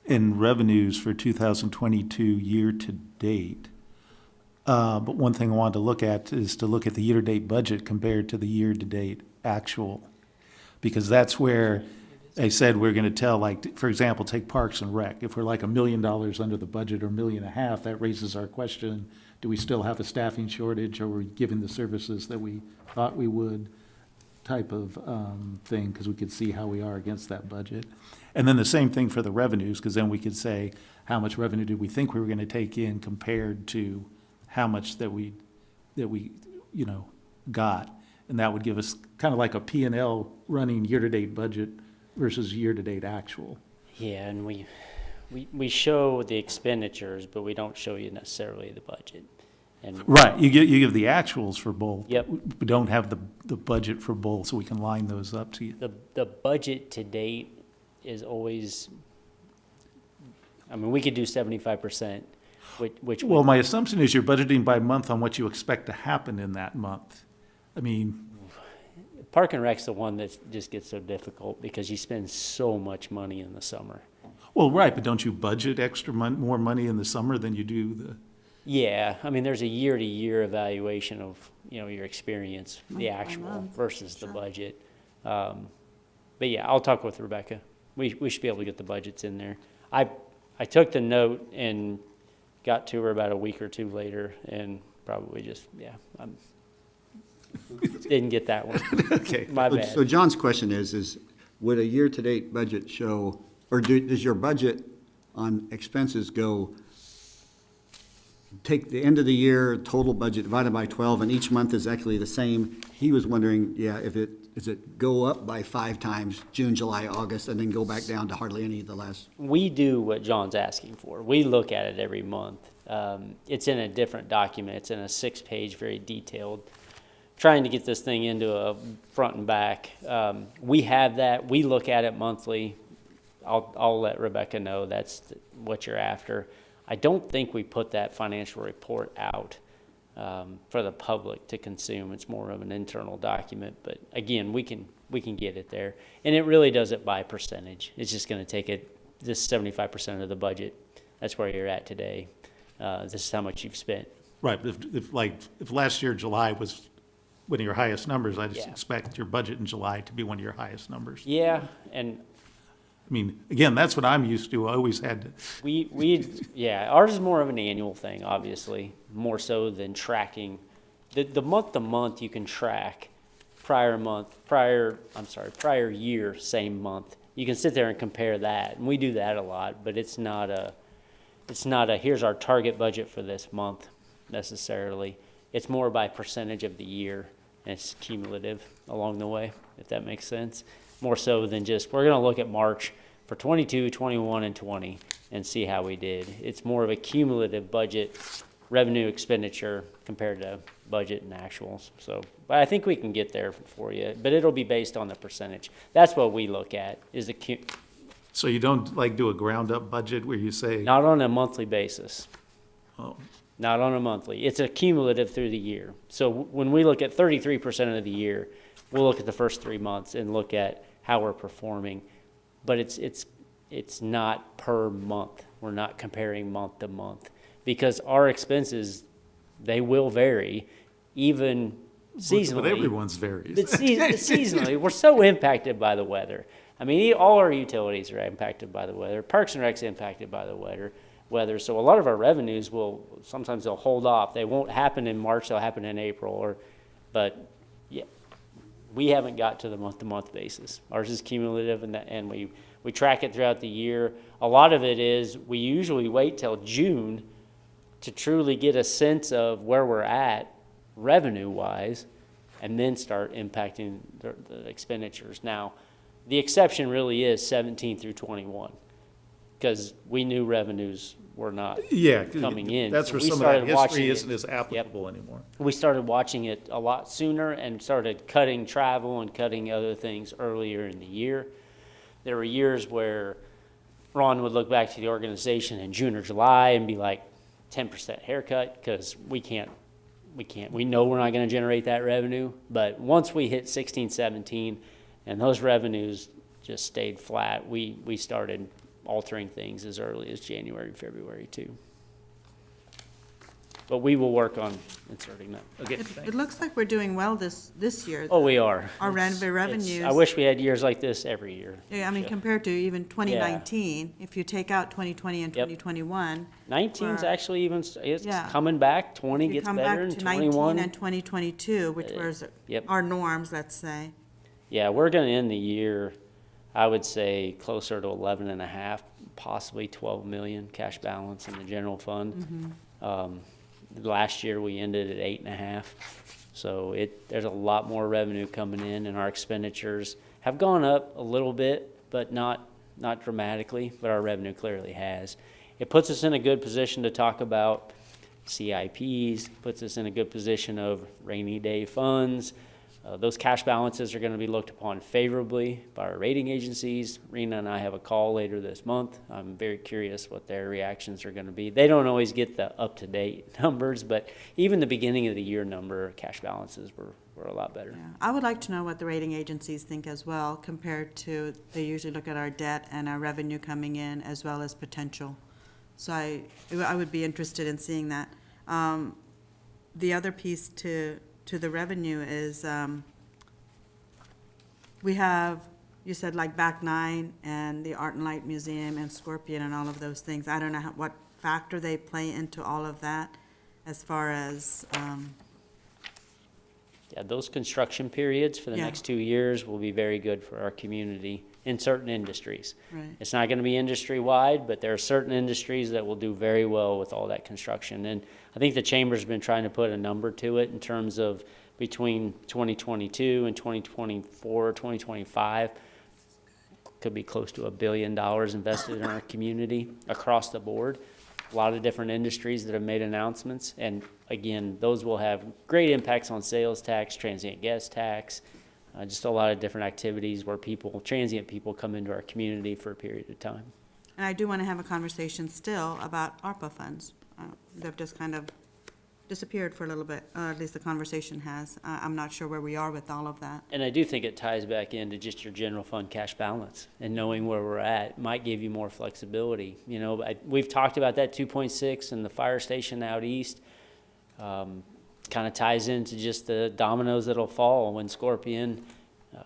and revenues for 2022 year-to-date. But one thing I wanted to look at is to look at the year-to-date budget compared to the year-to-date actual. Because that's where they said we're gonna tell, like, for example, take Parks and Rec. If we're like $1 million under the budget or $1.5 million, that raises our question, do we still have a staffing shortage? Or are we giving the services that we thought we would, type of thing, because we could see how we are against that budget. And then the same thing for the revenues, because then we could say, how much revenue did we think we were gonna take in compared to how much that we got? And that would give us kind of like a P&L running year-to-date budget versus year-to-date actual. Yeah, and we show the expenditures, but we don't show you necessarily the budget. And Right, you give the actuals for both. Yep. We don't have the budget for both, so we can line those up to you. the budget to date is always, I mean, we could do 75%, which Well, my assumption is you're budgeting by month on what you expect to happen in that month. I mean, Park and Rec's the one that just gets so difficult because you spend so much money in the summer. Well, right, but don't you budget more money in the summer than you do the, Yeah, I mean, there's a year-to-year evaluation of, your experience, the Month by actual month, versus the sure. budget. But yeah, I'll talk with Rebecca. We should be able to get the budgets in there. I took the note and got to her about a week or two later and probably just, didn't get that one. okay. My So- bad. So John's question is would a year-to-date budget show, or does your budget on expenses go, take the end of the year total budget divided by 12, and each month is actually the same? He was wondering, does it go up by 5 times, June, July, August, and then go back down to hardly any of the last? We do what John's asking for. We look at it every month. It's in a different document. It's in a 6-page, very detailed, trying to get this thing into a front and back. We have that. We look at it monthly. I'll let Rebecca know that's what you're after. I don't think we put that financial report out for the public to consume. It's more of an internal document, but again, we can get it there. And it really does it by percentage. It's just gonna take this 75% of the budget. That's where you're at today. This is how much you've spent. Right, but if last year July was one of your highest numbers, I just Yeah. expect your budget in July to be one of your highest numbers. Yeah, and I mean, again, that's what I'm used to. I always had to, yeah, ours is more of an annual thing, obviously, more so than tracking. The month to month you can track prior year, same month. You can sit there and compare that, and we do that a lot, but it's not a here's our target budget for this month necessarily. It's more by percentage of the year, and it's cumulative along the way, if that makes sense. More so than just, we're gonna look at March for 22, 21, and 20 and see how we did. It's more of a cumulative budget, revenue expenditure compared to budget and actuals. So, but I think we can get there for you, but it'll be based on the percentage. That's what we look at, is so you don't do a ground-up budget where you say, not on a monthly basis. oh, Not on a monthly. It's a cumulative through the year. So when we look at 33% of the year, we'll look at the first 3 months and look at how we're performing. But it's not per month. We're not comparing month to month because our expenses, they will vary, even seasonally. but everyone's varies. But seasonally, we're so impacted by the weather. I mean, all our utilities are impacted by the weather. Parks and Rec's impacted by the weather. So a lot of our revenues sometimes they'll hold off. They won't happen in March, they'll happen in April, but yeah, we haven't got to the month-to-month basis. Ours is cumulative, and we track it throughout the year. A lot of it is we usually wait till June to truly get a sense of where we're at revenue-wise, and then start impacting the expenditures. Now, the exception really is 17 through 21, because we knew revenues were not coming in. That's So where we some of that started watching history it. isn't as applicable anymore. We started watching it a lot sooner and started cutting travel and cutting other things earlier in the year. There were years where Ron would look back to the organization in June or July and be like, 10% haircut, because we know we're not going to generate that revenue. But once we hit 16, 17, and those revenues just stayed flat, we started altering things as early as January, February too. But we will work on inserting that. Okay, It looks like we're doing well this year. oh, we are. Our It's- revenues. I wish we had years like this every year. Yeah, I mean, So, compared to even 2019, if you take out 2020 and Yep. 2021. 19's we're- actually even, it's Yeah. coming back, 20 You gets come better, back and to 19 21. and 2022, which was yep. our norms, let's say. Yeah, we're gonna end the year, I would say, closer to 11 and a half, possibly 12 million cash balance in the general fund. Last year, we ended at 8.5. So there's a lot more revenue coming in, and our expenditures have gone up a little bit, but not dramatically, but our revenue clearly has. It puts us in a good position to talk about CIPs, puts us in a good position of rainy day funds, Those cash balances are going to be looked upon favorably by our rating agencies. Rena and I have a call later this month. I'm very curious what their reactions are going to be. They don't always get the up-to-date numbers, but even the beginning of the year number, cash balances were a lot better. Yeah. I would like to know what the rating agencies think as well, compared to, they usually look at our debt and our revenue coming in as well as potential. So I would be interested in seeing that. The other piece to the revenue is, we have, you said like Back Nine and the Art and Light Museum and Scorpion and all of those things. I don't know what factor they play into all of that as far as, Yeah, those construction periods for the Yeah. next 2 years will be very good for our community in certain industries. right. It's not going to be industry-wide, but there are certain industries that will do very well with all that construction. And I think the chamber's been trying to put a number to it in terms of between 2022 and 2024, 2025, could be close to $1 billion invested in our community across the board. A lot of different industries that have made announcements. And again, those will have great impacts on sales tax, transient guest tax, just a lot of different activities where transient people come into our community for a period of time. And I do want to have a conversation still about ARPA funds. They've just kind of disappeared for a little bit, or at least the conversation has. I'm not sure where we are with all of that. And I do think it ties back into just your general fund cash balance, and knowing where we're at might give you more flexibility. You know, we've talked about that 2.6 and the fire station out east. Kind of ties into just the dominoes that'll fall when Scorpion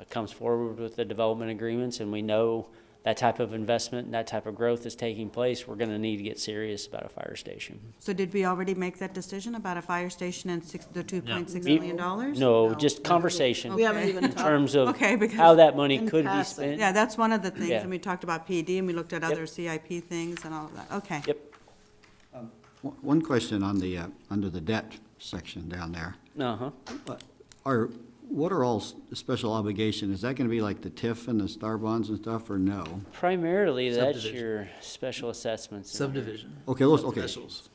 comes forward with the development agreements, and we know that type of investment and that type of growth is taking place. We're going to need to get serious about a fire station. So did we already make that decision about a fire station and the $2.6 million? No, just conversation. We haven't even In talked. terms of Okay, because- how that money In could be passing. spent. Yeah, that's one of the things, Yeah. and we talked about PD, and we looked at Yep. other CIP things and all of that. Okay. Yep. One question on the, under the debt section down there. Uh-huh. What are all special obligation? Is that gonna be like the TIF and the star bonds and stuff, or no? Primarily, that's Subdivision. your special assessments. Subdivision. Okay, okay. Specials.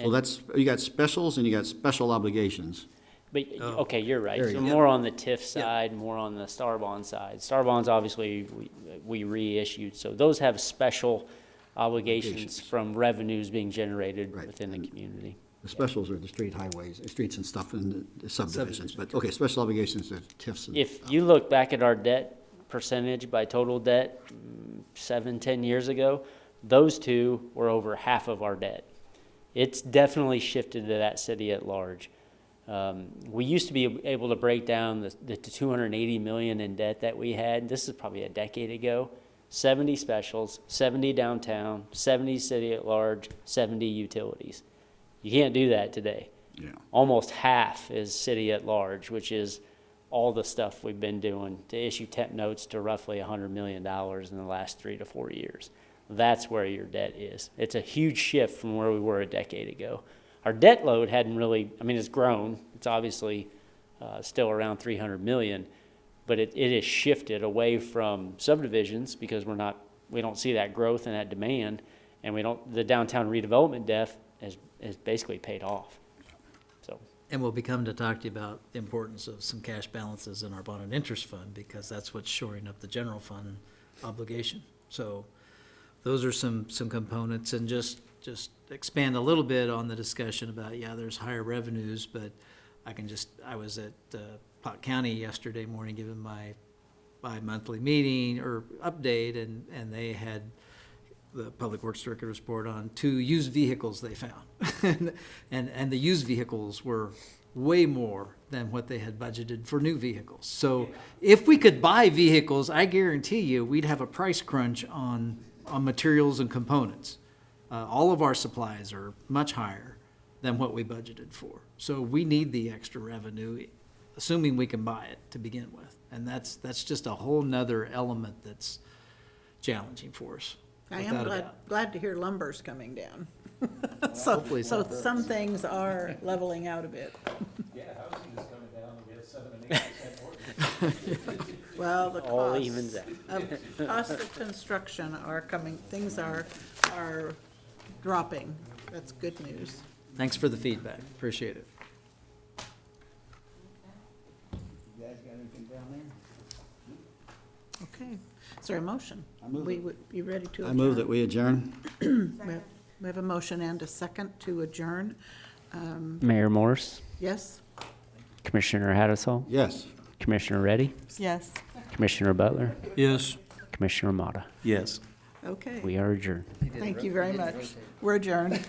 So that's, you got specials and you got special obligations. But, okay, you're right. There you So go. more on the TIF side, more on the Star Bond side. Star Bonds, obviously, we reissued, so those have special obligations Obligations. from revenues being generated Right. within the community. The specials are the street highways, streets and stuff in the subdivisions, but, okay, special obligations are TIFs and. If you look back at our debt percentage by total debt 7-10 years ago, those two were over half of our debt. It's definitely shifted to that city at large. We used to be able to break down the 280 million in debt that we had. This is probably a decade ago. 70 specials, 70 downtown, 70 city at large, 70 utilities. You can't do that today. Yeah. Almost half is city at large, which is all the stuff we've been doing to issue temp notes to roughly $100 million in the last 3 to 4 years. That's where your debt is. It's a huge shift from where we were a decade ago. Our debt load hadn't really, I mean, it's grown. It's obviously still around 300 million, but it has shifted away from subdivisions because we don't see that growth and that demand, and the downtown redevelopment debt has basically paid off. So. And we'll be coming to talk to you about the importance of some cash balances in our bond and interest fund, because that's what's shoring up the general fund obligation. So those are some components, and just expand a little bit on the discussion about, yeah, there's higher revenues, but I was at Pot County yesterday morning giving my bi-monthly meeting or update, and they had the Public Works Director report on 2 used vehicles they found. and the used vehicles were way more than what they had budgeted for new vehicles. So if we could buy vehicles, I guarantee you, we'd have a price crunch on materials and components. All of our supplies are much higher than what we budgeted for. So we need the extra revenue, assuming we can buy it to begin with. And that's just a whole nother element that's challenging for us. I am without a doubt. glad to hear lumber's coming down. So Hopefully so so. some things are leveling out a bit. Yeah, housing is coming down, we have 7 and 8% mortgage. Well, the All evens costs of construction are coming, things are dropping. That's good news. Thanks for the feedback. Appreciate it. You guys got anything down there? Okay. Is there a motion? I move We it. would be ready to I adjourn. move that we adjourn. We have a motion and a second to adjourn. Mayor Morse, Yes? Commissioner Hattasol, Yes. Commissioner Reddy, Yes. Commissioner Butler, Yes. Commissioner Ramada. Yes. Okay. We are adjourned. Thank you very much. We're adjourned.